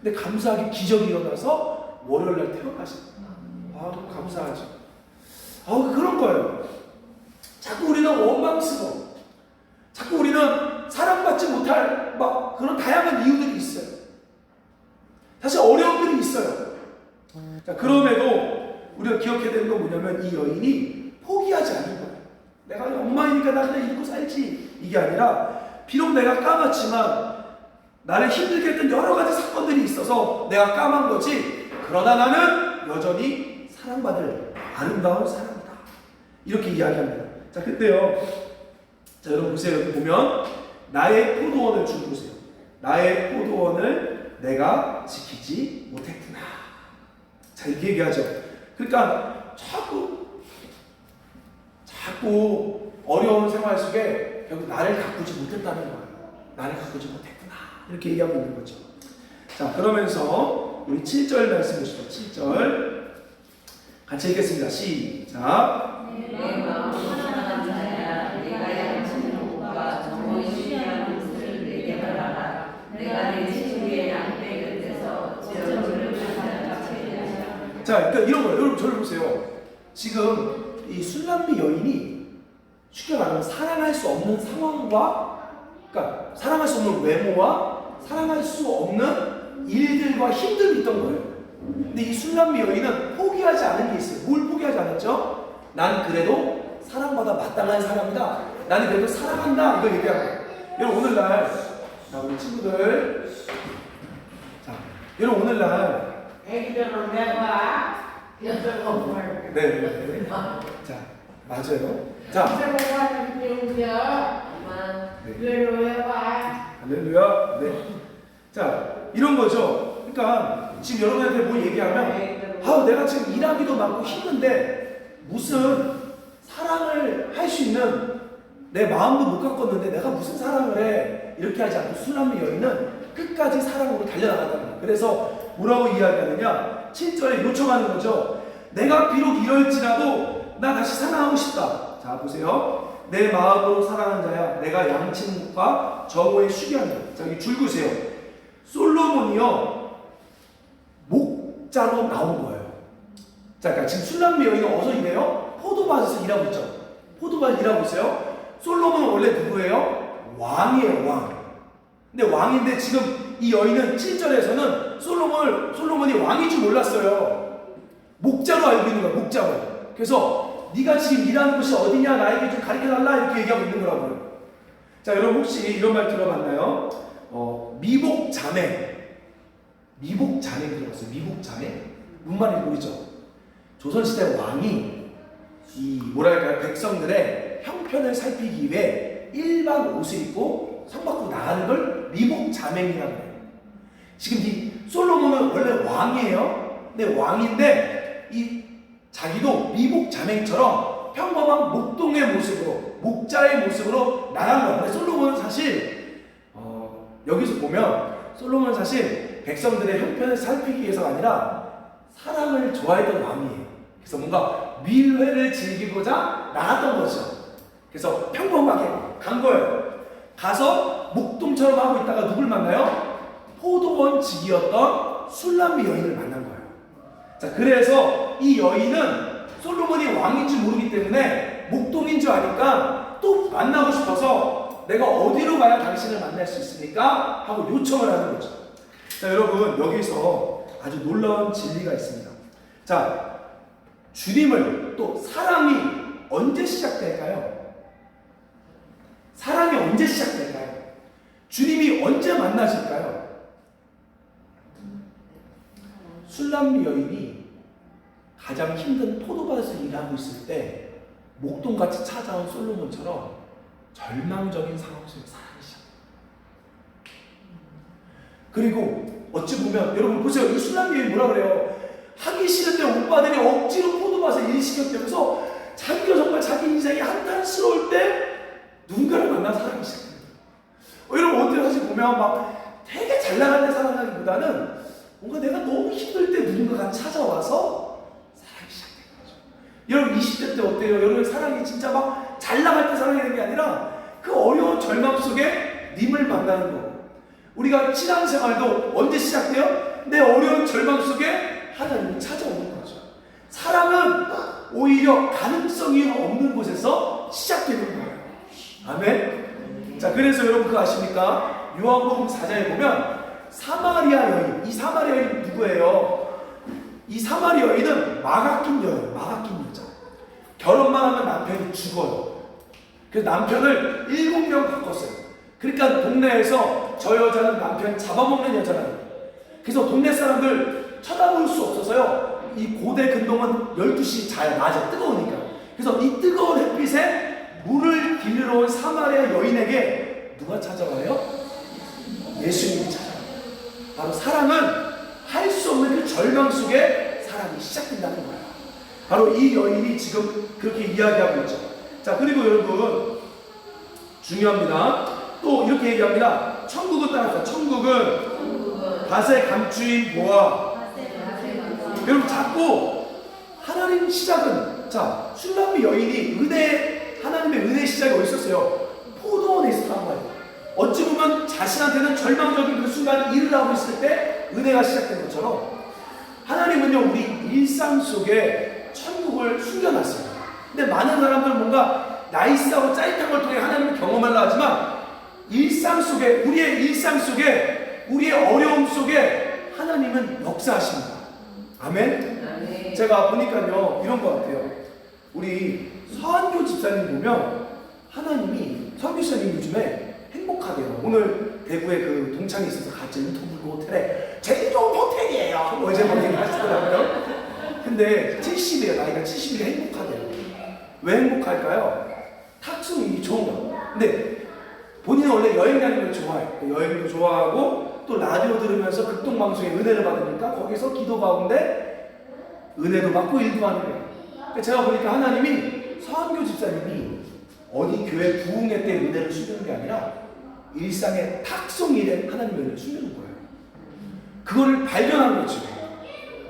근데 감사하게 기적이 일어나서 월요일날 태어나셨구나. 감사하죠. 그런 거예요. 자꾸 우리는 원망스러워. 자꾸 우리는 사랑받지 못할 그런 다양한 이유들이 있어요. 사실 어려움들이 있어요. 자, 그럼에도 우리가 기억해야 되는 건 뭐냐면, 이 여인이 포기하지 않는 거예요. 내가 엉망이니까 나 그냥 이러고 살지, 이게 아니라 비록 내가 까맣지만 나를 힘들게 했던 여러 가지 사건들이 있어서 내가 까만 거지, 그러나 나는 여전히 사랑받을 아름다운 사람이다, 이렇게 이야기합니다. 자, 그때요, 자, 여러분 보세요. 여기 보면 나의 포도원을 좀 보세요. 나의 포도원을 내가 지키지 못했구나. 자, 이렇게 얘기하죠. 그러니까 자꾸 어려운 생활 속에 결국 나를 가꾸지 못했다는 거예요. 나를 가꾸지 못했구나, 이렇게 얘기하고 있는 거죠. 자, 그러면서 우리 7절 말씀 보시죠. 7절 같이 읽겠습니다. 시작. 내 마음은 사랑하는 자야, 내가 양치는 옷과 정오이 쉬는 옷을 내게 말하라. 내가 내 친구의 양떼 곁에서 저주를 받아 채리하라. 자, 그러니까 이런 거예요. 여러분 저를 보세요. 지금 이 술람미 여인이 쉽게 말하면 사랑할 수 없는 상황과, 그러니까 사랑할 수 없는 외모와 사랑할 수 없는 일들과 힘듦이 있던 거예요. 근데 이 술람미 여인은 포기하지 않은 게 있어요. 뭘 포기하지 않았죠? 난 그래도 사랑받아 마땅한 사람이다. 나는 그래도 사랑한다. 이걸 얘기하는 거예요. 여러분 오늘날, 우리 친구들, 자, 여러분 오늘날 애기들은 내가 여자가 뭘? 네. 자, 맞아요. 자, 할렐루야. 네. 자, 이런 거죠. 그러니까 지금 여러분한테 뭐 얘기하면, 내가 지금 일하기도 많고 힘든데 무슨 사랑을 할 수 있는 내 마음도 못 가꿨는데 내가 무슨 사랑을 해, 이렇게 하지 않고 술람미 여인은 끝까지 사랑으로 달려나간다는 거예요. 그래서 뭐라고 이야기하느냐? 7절에 요청하는 거죠. 내가 비록 이럴지라도 나 다시 사랑하고 싶다. 자 보세요. 내 마음으로 사랑하는 자야 내가 양친과 정오에 쉬게 한다. 자 여기 줄 그으세요. 솔로몬이요 목자로 나온 거예요. 자 그러니까 지금 술람미 여인은 어디서 일해요? 포도밭에서 일하고 있죠. 포도밭 일하고 있어요. 솔로몬은 원래 누구예요? 왕이에요, 왕. 근데 왕인데 지금 이 여인은 7절에서는 솔로몬이 왕인 줄 몰랐어요. 목자로 알고 있는 거야, 목자로. 그래서 네가 지금 일하는 곳이 어디냐, 나에게 좀 가르쳐달라 이렇게 얘기하고 있는 거라고요. 자 여러분 혹시 이런 말 들어봤나요? 미복자매. 미복자매 들어봤어요? 미복자매? 무슨 말인지 모르죠? 조선시대 왕이 이 뭐랄까요, 백성들의 형편을 살피기 위해 일반 옷을 입고 성 밖으로 나가는 걸 미복자맹이라고 해요. 지금 이 솔로몬은 원래 왕이에요. 근데 왕인데 이 자기도 미복자맹처럼 평범한 목동의 모습으로, 목자의 모습으로 나간 거예요. 근데 솔로몬은 사실 여기서 보면 솔로몬은 사실 백성들의 형편을 살피기 위해서가 아니라 사랑을 좋아했던 왕이에요. 그래서 뭔가 밀회를 즐기고자 나갔던 거죠. 그래서 평범하게 간 거예요. 가서 목동처럼 하고 있다가 누굴 만나요? 포도원 직이었던 술람미 여인을 만난 거예요. 자, 그래서 이 여인은 솔로몬이 왕인 줄 모르기 때문에 목동인 줄 아니까 또 만나고 싶어서 내가 어디로 가야 당신을 만날 수 있습니까? 하고 요청을 하는 거죠. 자, 여러분 여기서 아주 놀라운 진리가 있습니다. 자, 주님을 또 사랑이 언제 시작될까요? 사랑이 언제 시작될까요? 주님이 언제 만나실까요? 술람미 여인이 가장 힘든 포도밭에서 일하고 있을 때 목동같이 찾아온 솔로몬처럼 절망적인 상황 속에 사랑이 시작돼요. 그리고 어찌 보면 여러분 보세요. 이 술람미 여인이 뭐라 그래요? 하기 싫은데 오빠들이 억지로 포도밭에 일 시켰다면서 자기가 정말 자기 인생이 한탄스러울 때 누군가를 만나 사랑이 시작됩니다. 여러분 어때요? 사실 보면 막 되게 잘 나갈 때 사랑하기보다는 뭔가 내가 너무 힘들 때 누군가가 찾아와서 사랑이 시작되는 거죠. 여러분 20대 때 어때요? 여러분 사랑이 진짜 막 잘 나갈 때 사랑하는 게 아니라 그 어려운 절망 속에 님을 만나는 거. 우리가 신앙생활도 언제 시작돼요? 내 어려운 절망 속에 하나님이 찾아오는 거죠. 사랑은 오히려 가능성이 없는 곳에서 시작되는 거예요. 아멘? 자, 그래서 여러분 그거 아십니까? 요한복음 4장에 보면 사마리아 여인, 이 사마리아 여인 누구예요? 이 사마리아 여인은 마가낀 여인, 마가낀 여자. 결혼만 하면 남편이 죽어요. 그래서 남편을 7명 바꿨어요. 그러니까 동네에서 저 여자는 남편 잡아먹는 여자라는 거예요. 그래서 동네 사람들 쳐다볼 수 없어서요. 이 고대 근동은 12시 자요. 낮에 뜨거우니까. 그래서 이 뜨거운 햇빛에 물을 길러 온 사마리아 여인에게 누가 찾아와요? 예수님이 찾아와요. 바로 사랑은 할 수 없는 그 절망 속에 사랑이 시작된다는 거예요. 바로 이 여인이 지금 그렇게 이야기하고 있죠. 자, 그리고 여러분 중요합니다. 또 이렇게 얘기합니다. 천국은 따라서 천국은 밭에 감추인 보아. 여러분 자꾸 하나님 시작은 자 술람미 여인이 하나님의 은혜의 시작이 어디 있었어요? 포도원에 있었단 말이에요. 어찌 보면 자신한테는 절망적인 그 순간 일을 하고 있을 때 은혜가 시작된 것처럼 하나님은요 우리 일상 속에 천국을 숨겨놨어요. 근데 많은 사람들은 뭔가 나이스하고 짜릿한 걸 통해 하나님을 경험하려 하지만 일상 속에 우리의 일상 속에 우리의 어려움 속에 하나님은 역사하십니다. 아멘? 제가 보니까요 이런 것 같아요. 우리 서한교 집사님 보면 하나님이 서한교 집사님 요즘에 행복하대요. 오늘 대구에 그 동창이 있어서 같이 인터뷰 호텔에 제일 좋은 호텔이에요. 어제 막 얘기하시더라고요. 근데 70이에요. 나이가 70이라 행복하대요. 왜 행복할까요? 탁순이 좋은 거. 근데 본인은 원래 여행 다니는 걸 좋아해요. 여행도 좋아하고 또 라디오 들으면서 극동방송에 은혜를 받으니까 거기서 기도 가운데 은혜도 받고 일도 하는 거예요. 제가 보니까 하나님이 서한교 집사님이 어디 교회 부흥회 때 은혜를 주는 게 아니라 일상의 탁 속일에 하나님의 은혜를 숨겨놓은 거예요. 그거를 발견한 거죠.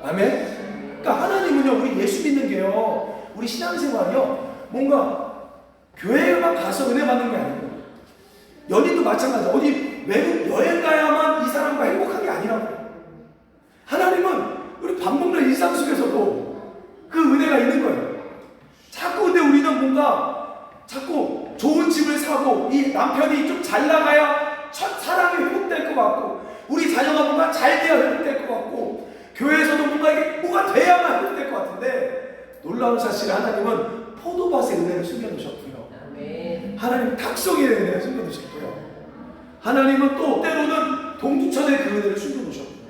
아멘? 그러니까 하나님은요, 우리 예수 믿는 게요, 우리 신앙생활이요, 뭔가 교회에만 가서 은혜 받는 게 아니고, 연인도 마찬가지야. 어디 외국 여행 가야만 이 사람과 행복한 게 아니라고요. 하나님은 우리 밥 먹는 일상 속에서도 그 은혜가 있는 거예요. 자꾸 근데 우리는 뭔가 자꾸 좋은 집을 사고 이 남편이 좀 잘 나가야 첫 사랑이 회복될 것 같고, 우리 자녀가 뭔가 잘 돼야 회복될 것 같고, 교회에서도 뭔가 이게 뭐가 돼야만 회복될 것 같은데, 놀라운 사실 하나님은 포도밭의 은혜를 숨겨놓으셨고요. 하나님 탁송의 은혜를 숨겨놓으셨고요. 하나님은 또 때로는 동두천의 그 은혜를 숨겨놓으셨고요.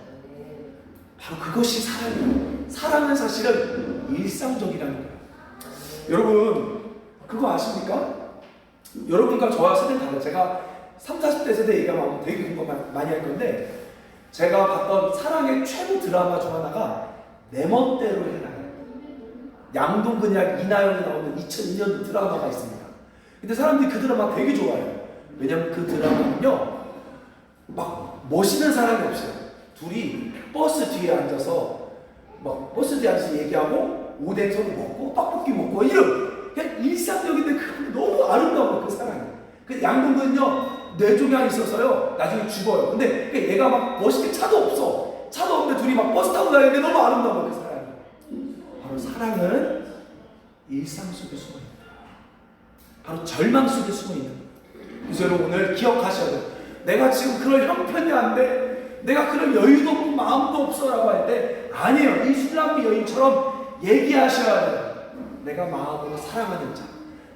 바로 그것이 사랑이에요. 사랑은 사실은 일상적이라는 거예요. 여러분 그거 아십니까? 여러분과 저와 세대는 달라요. 제가 30, 40대 세대 얘기하면 되게 공감 많이 할 건데, 제가 봤던 사랑의 최고 드라마 중 하나가 내 멋대로 해라. 양동근이랑 이나영이 나오는 2002년 드라마가 있습니다. 근데 사람들이 그 드라마 되게 좋아해요. 왜냐면 그 드라마는요, 막 멋있는 사람이 없어요. 둘이 버스 뒤에 앉아서 막 버스 뒤에 앉아서 얘기하고 오뎅 서로 먹고 떡볶이 먹고 이런 그냥 일상적인데 그 너무 아름다운 그 사랑이. 그 양동근은요 뇌종양이 있어서요 나중에 죽어요. 근데 얘가 막 멋있게 차도 없는데 둘이 막 버스 타고 다니는데 너무 아름다운 그 사랑이. 바로 사랑은 일상 속에 숨어 있는 거예요. 바로 절망 속에 숨어 있는 거예요. 그래서 여러분 오늘 기억하셔야 돼요. 내가 지금 그럴 형편이 안 돼, 내가 그럴 여유도 없고 마음도 없어라고 할 때 아니에요. 이 술람비 여인처럼 얘기하셔야 돼요. 내가 마음으로 사랑하는 자,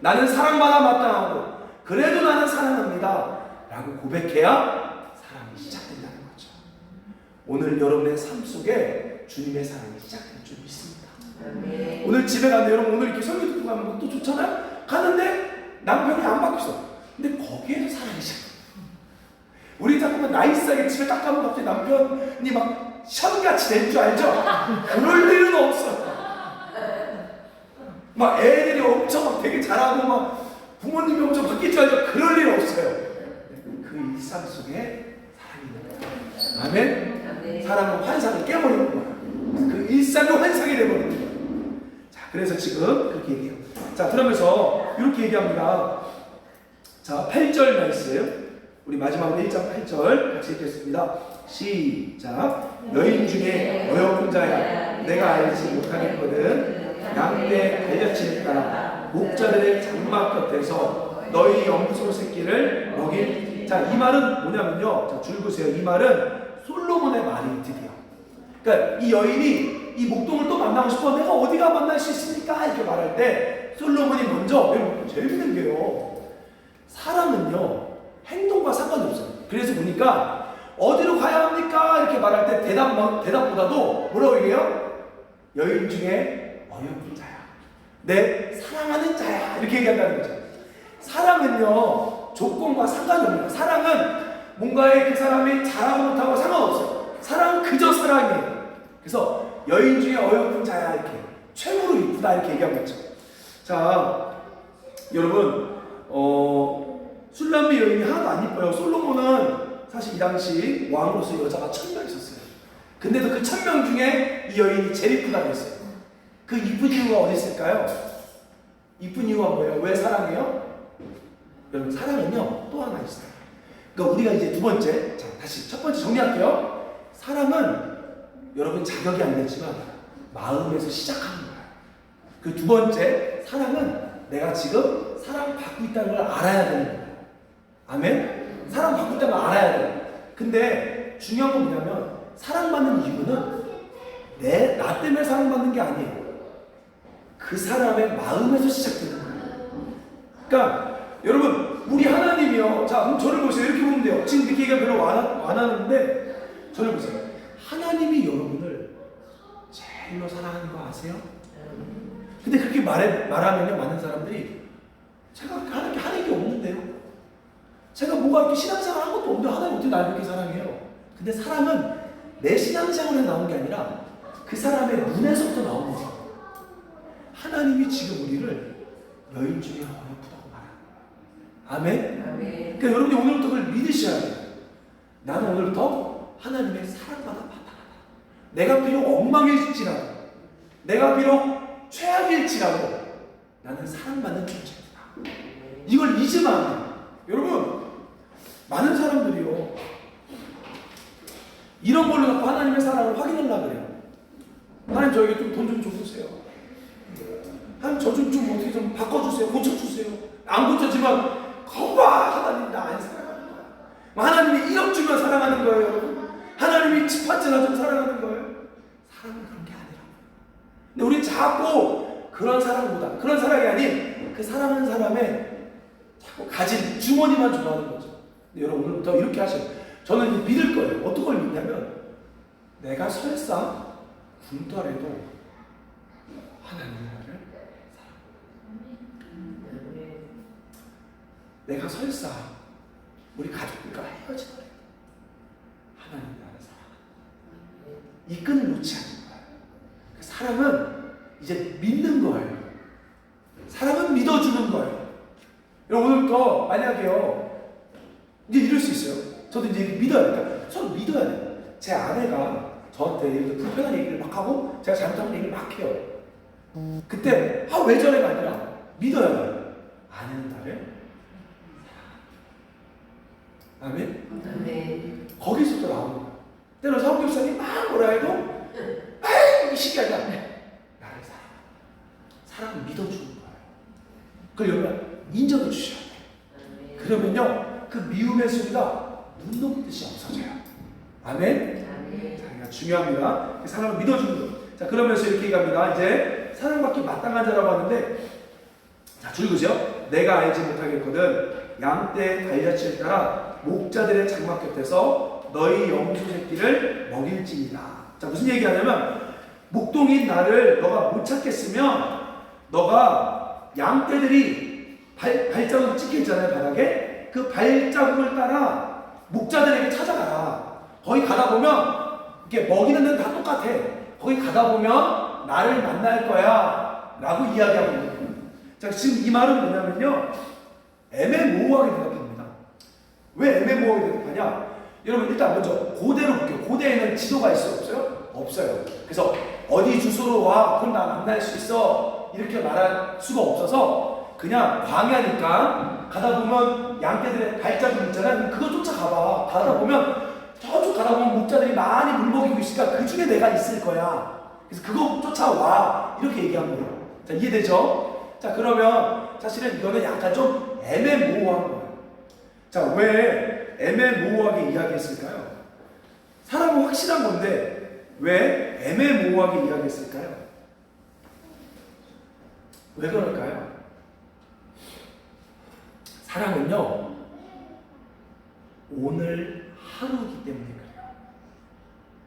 나는 사랑받아 마땅하고 그래도 나는 사랑합니다 라고 고백해야 사랑이 시작된다는 거죠. 오늘 여러분의 삶 속에 주님의 사랑이 시작될 줄 믿습니다. 오늘 집에 가는데 여러분 오늘 이렇게 설교 듣고 가는 것도 좋잖아요. 가는데 남편이 안 바뀌었어. 근데 거기에서 사랑이 시작돼요. 우리 자꾸만 나이스하게 집에 딱 가면 갑자기 남편이 막 션같이 될 줄 알죠? 그럴 일은 없어요. 막 애들이 엄청 막 되게 잘하고 막 부모님이 엄청 바뀔 줄 알죠? 그럴 일 없어요. 그 일상 속에 사랑이 있는 거예요. 아멘? 사랑은 환상을 깨버리는 거예요. 그 일상이 환상이 되버리는 거예요. 자, 그래서 지금 그렇게 얘기해요. 자, 그러면서 이렇게 얘기합니다. 자, 8절 말씀. 우리 마지막으로 1장 8절 같이 읽겠습니다. 시작. 여인 중에 어여쁜 자야 내가 알지 못하겠거든. 양떼 갈려치를 따라 목자들의 장막 곁에서 너희 염소 새끼를 먹일. 자, 이 말은 뭐냐면요. 자, 줄 보세요. 이 말은 솔로몬의 말이 드디어. 그러니까 이 여인이 이 목동을 또 만나고 싶어. 내가 어디가 만날 수 있습니까? 이렇게 말할 때 솔로몬이 먼저, 재밌는 게요, 사랑은요 행동과 상관이 없어요. 그래서 보니까 어디로 가야 합니까? 이렇게 말할 때 대답보다도 뭐라고 얘기해요? 여인 중에 어여쁜 자야, 내 사랑하는 자야, 이렇게 얘기한다는 거죠. 사랑은요 조건과 상관이 없는 거예요. 사랑은 뭔가에 그 사람이 잘하고 못하고 상관없어요. 사랑은 그저 사랑이에요. 그래서 여인 중에 어여쁜 자야, 이렇게 최고로 이쁘다 이렇게 얘기한 거죠. 자, 여러분 술람비 여인이 하나도 안 이뻐요. 솔로몬은 사실 이 당시 왕으로서 여자가 1000명 있었어요. 근데도 그 1000명 중에 이 여인이 제일 이쁘다고 했어요. 그 이쁜 이유가 어디 있을까요? 이쁜 이유가 뭐예요? 왜 사랑해요? 여러분 사랑은요 또 하나 있어요. 그러니까 우리가 이제 두 번째, 자 다시 첫 번째 정리할게요. 사랑은 여러분 자격이 안 되지만 마음에서 시작하는 거예요. 그 두 번째, 사랑은 내가 지금 사랑받고 있다는 걸 알아야 되는 거예요. 아멘? 사랑받고 있다는 걸 알아야 돼요. 근데 중요한 건 뭐냐면 사랑받는 이유는 나 때문에 사랑받는 게 아니에요. 그 사람의 마음에서 시작되는 거예요. 그러니까 여러분 우리 하나님이요, 자 그럼 저를 보세요. 이렇게 보면 돼요. 지금 이렇게 얘기가 별로 안 하는데 저를 보세요. 하나님이 여러분을 제일로 사랑하는 거 아세요? 근데 그렇게 말하면요 많은 사람들이 제가 하나님께 하는 게 없는데요, 제가 뭐가 이렇게 신앙생활 한 것도 없는데 하나님 어떻게 나를 그렇게 사랑해요? 근데 사랑은 내 신앙생활에 나온 게 아니라 그 사람의 눈에서부터 나오는 거예요. 하나님이 지금 우리를 여인 중에 어여쁘다고 말하는 거예요. 아멘? 아멘. 그러니까 여러분이 오늘부터 그걸 믿으셔야 돼요. 나는 오늘부터 하나님의 사랑받아 받아. 내가 비록 엉망일지라도, 내가 비록 최악일지라도 나는 사랑받는 존재다. 이걸 잊으면 안 돼요. 여러분, 많은 사람들이요, 이런 걸로 갖고 하나님의 사랑을 확인하려고 그래요. 하나님 저에게 좀 돈 좀 줘주세요. 하나님 저 좀 어떻게 좀 바꿔주세요. 고쳐주세요. 안 고쳐지면 거봐, 하나님 나 안 사랑하는 거야. 하나님이 1억 주면 사랑하는 거예요, 여러분. 하나님이 집 한 채 놔주면 사랑하는 거예요. 사랑은 그런 게 아니라고. 근데 우리 자꾸 그런 사랑보다, 그런 사랑이 아닌 그 사랑하는 사람의 자꾸 가진 주머니만 좋아하는 거죠. 근데 여러분 오늘부터 이렇게 하셔요. 저는 믿을 거예요. 어떤 걸 믿냐면, 내가 설사 굶더라도 하나님이 나를 사랑합니다. 내가 설사 우리 가족들과 헤어지더라도 하나님이 나를 사랑합니다. 이 끈을 놓지 않는 거예요. 그 사랑은 이제 믿는 거예요. 사랑은 믿어주는 거예요. 여러분 오늘부터 만약에요, 이제 이럴 수 있어요. 저도 이제 믿어야 돼요. 서로 믿어야 돼요. 제 아내가 저한테 예를 들어 불편한 얘기를 막 하고 제가 잘못하는 얘기를 막 해요. 그때 왜 저래가 아니라 믿어야 돼요. 아내는 나를 사랑한다. 아멘? 아멘. 거기서도 나오는 거예요. 때로 사업교사님 막 뭐라 해도 아이 이 시기 아니야. 나를 사랑한다. 사랑을 믿어주는 거예요. 그걸 여러분 인정해 주셔야 돼요. 그러면요 그 미움의 소리가 눈 녹듯이 없어져요. 아멘? 자기가 중요합니다. 사랑을 믿어주는 것. 자, 그러면서 이렇게 얘기합니다. 이제 사랑받기 마땅한 자라고 하는데, 자, 줄 그죠? 내가 알지 못하겠거든 양떼 달려칠 따라 목자들의 장막 곁에서 너희 염소 새끼를 먹일지니라. 자, 무슨 얘기하냐면, 목동인 나를 너가 못 찾겠으면 너가 양떼들이 발자국이 찍혀 있잖아요, 바닥에. 그 발자국을 따라 목자들에게 찾아가라. 거기 가다 보면 이렇게 먹이는 데는 다 똑같아. 거기 가다 보면 나를 만날 거야 라고 이야기하고 있는 거예요. 자, 지금 이 말은 뭐냐면요, 애매모호하게 대답합니다. 왜 애매모호하게 대답하냐? 여러분 일단 먼저 고대로 볼게요. 고대에는 지도가 있어요? 없어요? 없어요. 그래서 어디 주소로 와 그럼 나 만날 수 있어 이렇게 말할 수가 없어서 그냥 광야니까 가다 보면 양떼들의 발자국 있잖아요. 그거 쫓아가봐. 가다 보면 저쪽 가다 보면 목자들이 많이 물 먹이고 있으니까 그 중에 내가 있을 거야. 그래서 그거 쫓아와. 이렇게 얘기한 거예요. 자, 이해되죠? 자, 그러면 사실은 이거는 약간 좀 애매모호한 거예요. 자, 왜 애매모호하게 이야기했을까요? 사람은 확실한 건데 왜 애매모호하게 이야기했을까요? 왜 그럴까요? 사랑은요, 오늘 하루이기 때문에 그래요.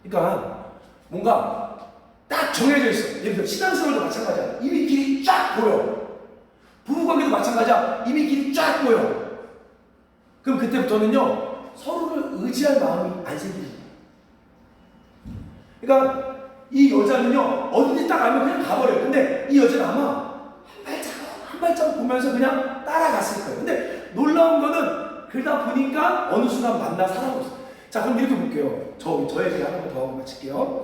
그러니까 뭔가 딱 정해져 있어. 예를 들어 신앙생활도 마찬가지야. 이미 길이 쫙 보여. 부부관계도 마찬가지야. 이미 길이 쫙 보여. 그럼 그때부터는요 서로를 의지할 마음이 안 생기죠. 그러니까 이 여자는요 어딘지 딱 알면 그냥 가버려요. 근데 이 여자는 아마 한 발자국 보면서 그냥 따라갔을 거예요. 근데 놀라운 거는 그러다 보니까 어느 순간 만나 살아오고 있어요. 자, 그럼 이렇게 볼게요. 저 얘기 하나 더 하고 마칠게요.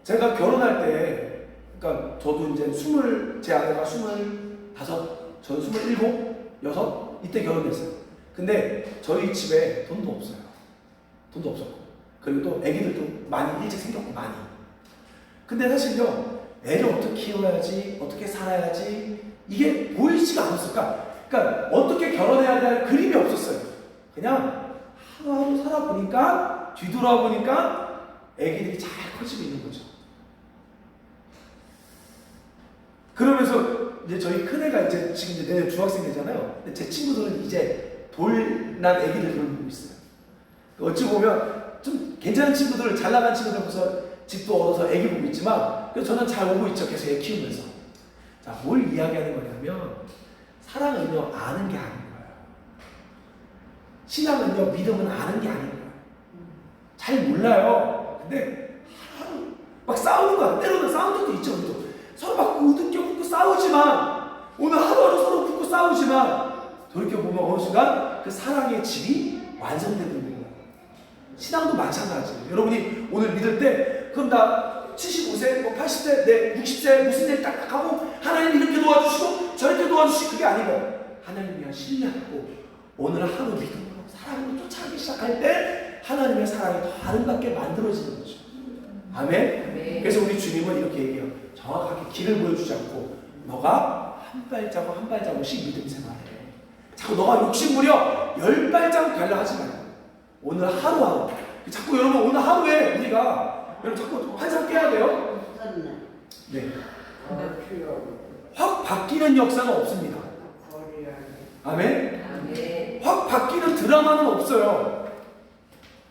제가 결혼할 때, 그러니까 저도 이제 제 아내가 25, 저는 27, 6 이때 결혼했어요. 근데 저희 집에 돈도 없어요. 돈도 없었고, 그리고 또 아기들도 많이 일찍 생겼고 많이. 근데 사실요, 애를 어떻게 키워야지, 어떻게 살아야지 이게 보이지가 않았을까? 그러니까 어떻게 결혼해야 될 그림이 없었어요. 그냥 하루하루 살아보니까 뒤돌아보니까 애기들이 잘 커지고 있는 거죠. 그러면서 이제 저희 큰애가 이제 지금 이제 내년 중학생 되잖아요. 근데 제 친구들은 이제 돌난 애기들 돌보고 있어요. 어찌 보면 좀 괜찮은 친구들, 잘 나간 친구들 보면서 집도 얻어서 애기 보고 있지만 그래서 저는 잘 오고 있죠. 계속 애 키우면서. 자, 뭘 이야기하는 거냐면 사랑은요 아는 게 아닌 거예요. 신앙은요 믿음은 아는 게 아닌 거예요. 잘 몰라요. 근데 하루 막 싸우는 거야. 때로는 싸운 적도 있죠. 우리도 서로 막 우습게 싸우지만 오늘 하루하루 서로 붙고 싸우지만 돌이켜보면 어느 순간 그 사랑의 질이 완성되고 있는 거예요. 신앙도 마찬가지예요. 여러분이 오늘 믿을 때 그럼 나 75세, 뭐 80세, 내 60세 무슨 일 딱딱하고 하나님 이렇게 도와주시고 저렇게 도와주시고 그게 아니고 하나님 그냥 신뢰하고 오늘 하루 믿음으로 사랑으로 쫓아가기 시작할 때 하나님의 사랑이 더 아름답게 만들어지는 거죠. 아멘? 네. 그래서 우리 주님은 이렇게 얘기해요. 정확하게 길을 보여주지 않고 너가 한 발자국 한 발자국씩 믿음 생활해. 자꾸 너가 욕심부려 10발자국 가려 하지 말고 오늘 하루하루 자꾸 여러분 오늘 하루에 우리가 여러분 자꾸 환상 깨야 돼요. 네. 확 바뀌는 역사는 없습니다. 아멘? 아멘. 확 바뀌는 드라마는 없어요.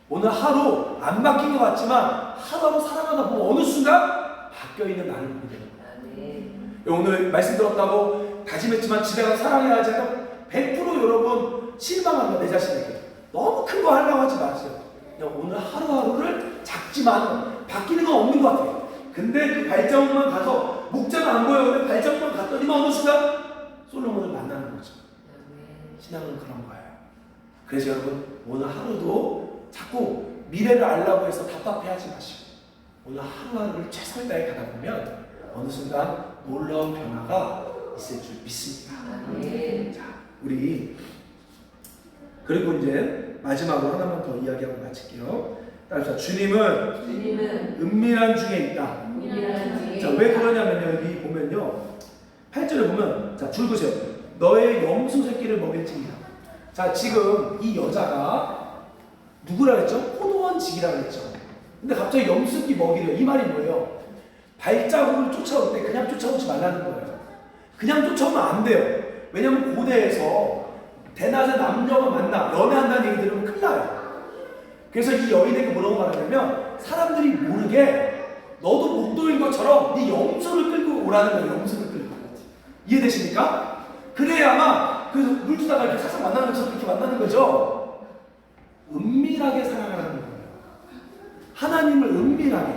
오늘 하루 안 바뀐 것 같지만 하루하루 살아가다 보면 어느 순간 바뀌어있는 나를 보게 되는 아멘. 거예요. 오늘 말씀 들었다고 다짐했지만 집에 가서 사랑해야 하잖아요. 100% 여러분 실망한다. 내 자신에게 너무 큰 거 하려고 하지 마세요. 그냥 오늘 하루하루를 작지만 바뀌는 건 없는 것 같아요. 근데 그 발자국만 가서 목자가 안 보여요. 근데 발자국만 갔더니만 어느 순간 솔로몬을 만나는 거죠. 신앙은 그런 거예요. 그래서 여러분 오늘 하루도 자꾸 미래를 알라고 해서 답답해하지 마시고 오늘 하루하루를 최선을 다해 가다 보면 어느 순간 놀라운 변화가 있을 줄 믿습니다. 아멘. 자, 우리 그리고 이제 마지막으로 하나만 더 이야기하고 마칠게요. 따라서 주님은 은밀한 중에 있다. 자, 왜 그러냐면요. 여기 보면요. 8절에 보면 자, 줄 보세요. 너의 염소 새끼를 먹일지니라. 자, 지금 이 여자가 누구라 그랬죠? 포도원직이라 그랬죠. 근데 갑자기 염소 새끼 먹이래요. 이 말이 뭐예요? 발자국을 쫓아올 때 그냥 쫓아오지 말라는 거예요. 그냥 쫓아오면 안 돼요. 왜냐면 고대에서 대낮에 남녀가 만나 연애한다는 얘기 들으면 큰일 나요. 그래서 이 여인에게 뭐라고 말하냐면 사람들이 모르게 너도 목도인 것처럼 네 염소를 끌고 오라는 거예요. 염소를 끌고. 이해되십니까? 그래야만 그래서 물 주다가 이렇게 살짝 만나는 것처럼 이렇게 만나는 거죠. 은밀하게 사랑하라는 거예요. 하나님을 은밀하게.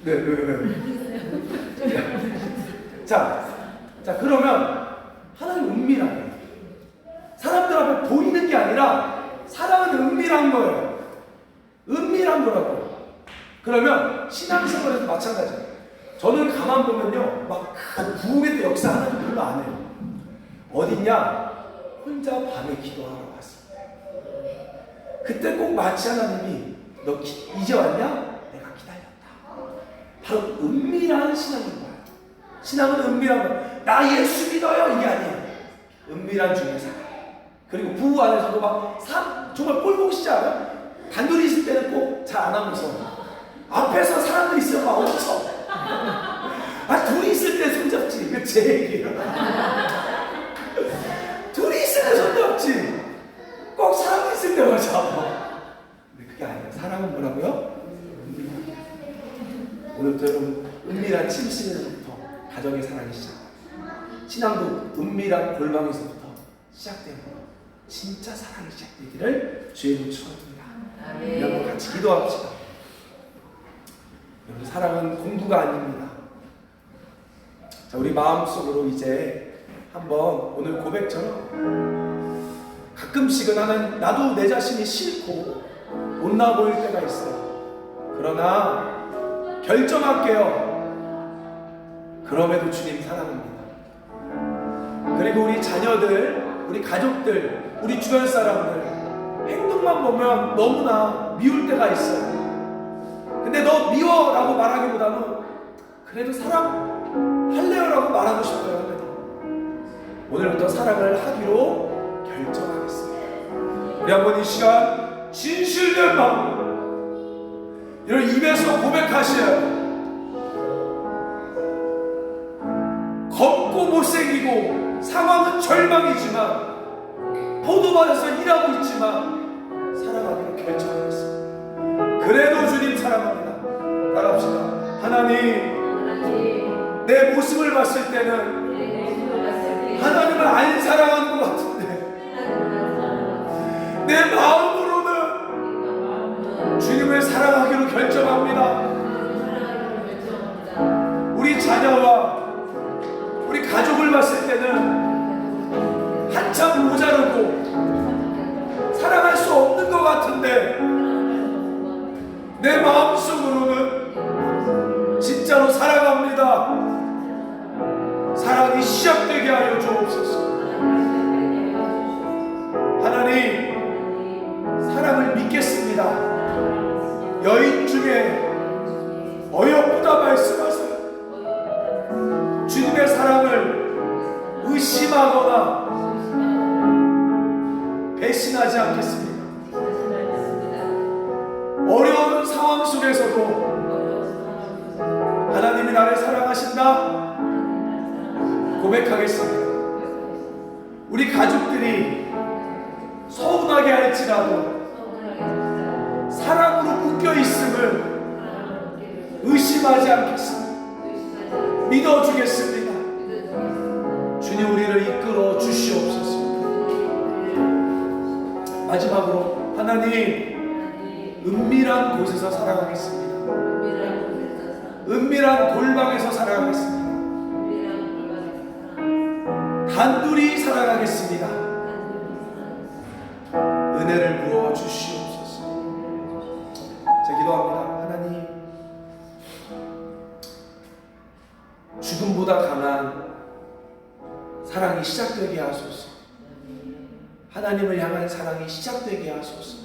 네. 자, 그러면 하나님 은밀하게. 사람들 앞에 보이는 게 아니라 사랑은 은밀한 거예요. 은밀한 거라고. 그러면 신앙생활에서 마찬가지예요. 저는 가만 보면요, 막 큰 부흥의 역사 하나님 별로 안 해요. 어딨냐? 혼자 밤에 기도하러 왔어요. 그때 꼭 마치 하나님이 너 이제 왔냐? 내가 기다렸다. 바로 은밀한 신앙인 거예요. 신앙은 은밀한 거예요. 나 예수 믿어요 이게 아니에요. 은밀한 중에 살아요. 그리고 부부 안에서도 막 정말 꼴보기 싫지 않아요? 단둘이 있을 때는 꼭 잘 안 하면서 앞에서 사람들이 있으면 막 엄청 둘이 있을 때 손잡지. 그 제 얘기예요. 둘이 있을 때 손잡지. 꼭 사람이 있을 때만 잡아. 근데 그게 아니에요. 사랑은 뭐라고요? 오늘부터 여러분 은밀한 침실에서부터 가정의 사랑이 시작돼요. 신앙도 은밀한 골방에서부터 시작되고 진짜 사랑이 시작되기를 주의 이름으로 축원합니다. 여러분 같이 기도합시다. 여러분 사랑은 공부가 아닙니다. 자, 우리 마음속으로 이제 한번 오늘 고백처럼 가끔씩은 하는 나도 내 자신이 싫고 못나 보일 때가 있어요. 그러나 결정할게요. 그럼에도 주님 사랑합니다. 그리고 우리 자녀들, 우리 가족들, 우리 주변 사람들 행동만 보면 너무나 미울 때가 있어요. 근데 너 미워라고 말하기보다는 그래도 사랑할래요라고 말하고 싶어요. 오늘부터 사랑을 하기로 결정하겠습니다. 우리 한번 이 시간 진실된 마음 이런 입에서 고백하셔요. 걷고 못생기고 상황은 절망이지만 포도밭에서 일하고 있지만 사랑하기로 결정하겠습니다. 그래도 주님 사랑합니다. 따라합시다. 하나님 내 모습을 봤을 때는 하나님을 안 사랑하는 것 같은데 내 마음으로는 주님을 사랑하기로 결정합니다. 우리 자녀와 우리 같은데 내 마음속으로는 진짜로 사랑합니다. 사랑이 시작되게 하여 주옵소서. 하나님, 사랑을 믿겠습니다. 여인 중에 어여쁘다 말씀하세요. 주님의 사랑을 의심하거나 배신하지 않겠습니다. 어려운 상황 속에서도 하나님이 나를 사랑하신다 고백하겠습니다. 우리 가족들이 서운하게 할지라도 사랑으로 묶여 있음을 의심하지 않겠습니다. 믿어주겠습니다. 주님, 우리를 이끌어 주시옵소서. 마지막으로 하나님, 은밀한 곳에서 사랑하겠습니다. 은밀한 골방에서 사랑하겠습니다. 단둘이 사랑하겠습니다. 은혜를 부어 주시옵소서. 제가 기도합니다. 하나님, 죽음보다 강한 사랑이 시작되게 하소서. 하나님을 향한 사랑이 시작되게 하소서.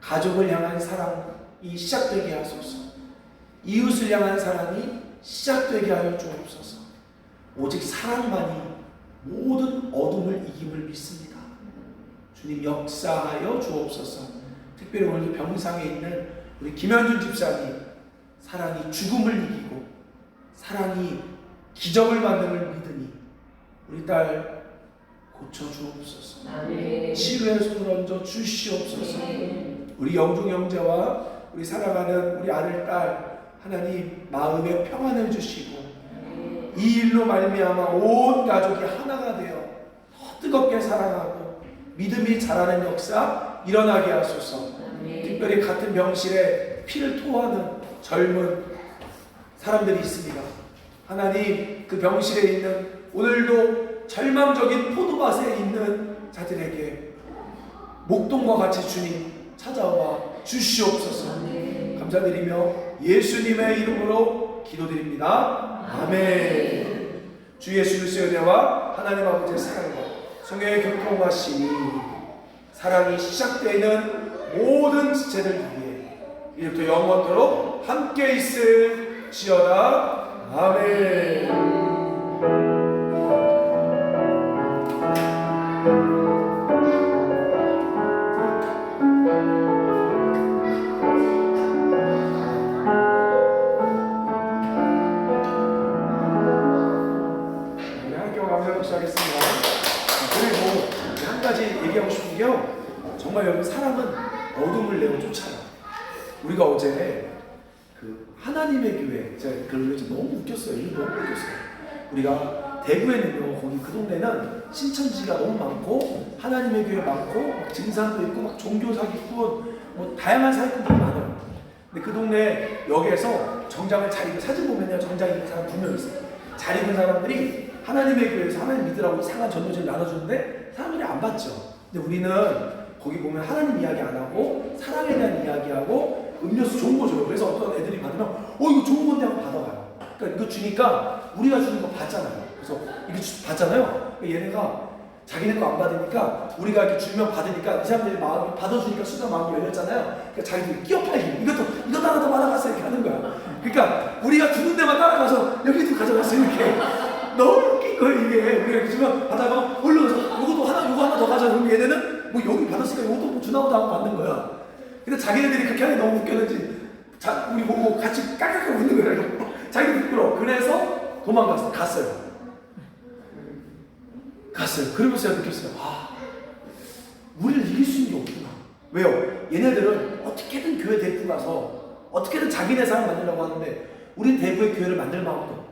가족을 향한 사랑이 시작되게 하소서. 이웃을 향한 사랑이 시작되게 하여 주옵소서. 오직 사랑만이 모든 어둠을 이김을 믿습니다. 주님, 역사하여 주옵소서. 특별히 오늘 병상에 있는 우리 김현준 집사님, 사랑이 죽음을 이기고 사랑이 기적을 만듦을 믿으니 우리 딸 고쳐주옵소서. 치유의 손을 얹어 주시옵소서. 우리 영중 형제와 우리 사랑하는 우리 아들 딸, 하나님 마음에 평안을 주시고 이 일로 말미암아 온 가족이 하나가 되어 더 뜨겁게 사랑하고 믿음이 자라는 역사 일어나게 하소서. 특별히 같은 병실에 피를 토하는 젊은 사람들이 있습니다. 하나님, 그 병실에 있는 오늘도 절망적인 포도밭에 있는 자들에게 목동과 같이 주님 찾아와 주시옵소서. 감사드리며 예수님의 이름으로 기도드립니다. 아멘. 주 예수 그리스도의 은혜와 하나님 아버지의 사랑과 성령의 교통하심이 사랑이 시작되는 모든 지체들 위해 이제부터 영원토록 함께 있을지어다. 아멘. 하겠습니다. 그리고 한 가지 얘기하고 싶은 게요, 정말 여러분, 사랑은 어둠을 내어 쫓아요. 우리가 어제 그 하나님의 교회, 제가 그걸 너무 웃겼어요. 이거 너무 웃겼어요. 우리가 대구에는요, 거기 그 동네는 신천지가 너무 많고 하나님의 교회 많고 막 증산도 있고 막 종교 사기꾼 뭐 다양한 사기꾼들이 많아요. 근데 그 동네 역에서 정장을 잘 입은, 사진 보면요 정장 입은 사람 2명 있어요. 잘 입은 사람들이 하나님의 교회에서 하나님 믿으라고 이상한 전도지를 나눠주는데 사람들이 안 받죠. 근데 우리는 거기 보면 하나님 이야기 안 하고 사랑에 대한 이야기하고 음료수 좋은 거 줘요. 그래서 어떤 애들이 받으면 이거 좋은 건데 하고 받아가요. 그러니까 이거 주니까 우리가 주는 거 받잖아요. 그래서 이거 받잖아요. 그러니까 얘네가 자기네 거 안 받으니까 우리가 이렇게 주면 받으니까 이 사람들이 마음이 받아주니까 순간 마음이 열렸잖아요. 그러니까 자기들이 끼어팔기 이것도 하나 더 받아갔어 이렇게 하는 거야. 그러니까 우리가 주는 데만 따라가서 여기도 가져갔어 이렇게. 너무 웃긴 거예요 이게. 우리가 이렇게 주면 받아가 올라가서 이거 하나 더 가자. 그러면 얘네는 뭐 여기 받았으니까 이것도 뭐 주나보다 하고 받는 거야. 근데 자기네들이 그렇게 하는 게 너무 웃겼는지 우리 보고 같이 깔깔깔 웃는 거예요. 자기도 부끄러워. 그래서 도망갔어. 갔어요. 그러면서 느꼈어요. 우리를 이길 수 있는 게 없구나. 왜요? 얘네들은 어떻게든 교회 대표 가서 어떻게든 자기네 사람 만들려고 하는데 우린 대구의 교회를 만들 마음도 없고,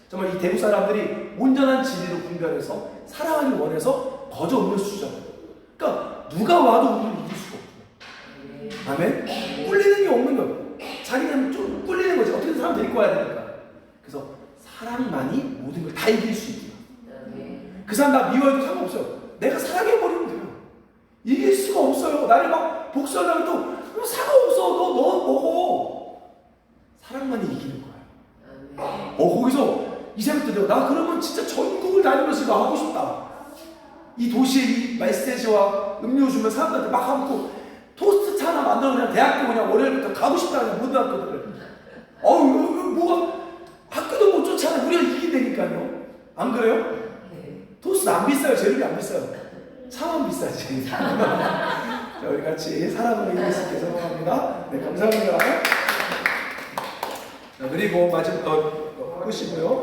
정말 이 대구 사람들이 온전한 진리로 분별해서 사랑하기 원해서 거저 음료수 주잖아요. 그러니까 누가 와도 우리를 이길 수가 없고, 아멘? 꿀리는 게 없는 거예요. 자기는 좀 꿀리는 거지. 어떻게든 사람 데리고 와야 되니까. 그래서 사랑만이 모든 걸 다 이길 수 있구나. 그 사람 나 미워해도 상관없어요. 내가 사랑해버리면 돼요. 이길 수가 없어요. 나를 막 복수하려면 또 사과 없어. 너 먹어. 사랑만이 이기는 거야. 거기서 이제부터 나 그러면 진짜 전국을 다니면서 이거 하고 싶다. 이 도시에 이 메시지와 음료 주면 사람들한테 막 하고 토스트 차 하나 만들어 그냥 대학교 그냥 월요일부터 가고 싶다는 모든 학교들을. 뭐가 학교도 못 쫓아내. 우리가 이긴다니까요. 안 그래요? 토스트 안 비싸요. 재료비 안 비싸요. 차만 비싸지. 자, 우리 같이 사랑으로 이길 수 있게 소망합니다. 네, 감사합니다. 자, 그리고 마지막 끝이고요.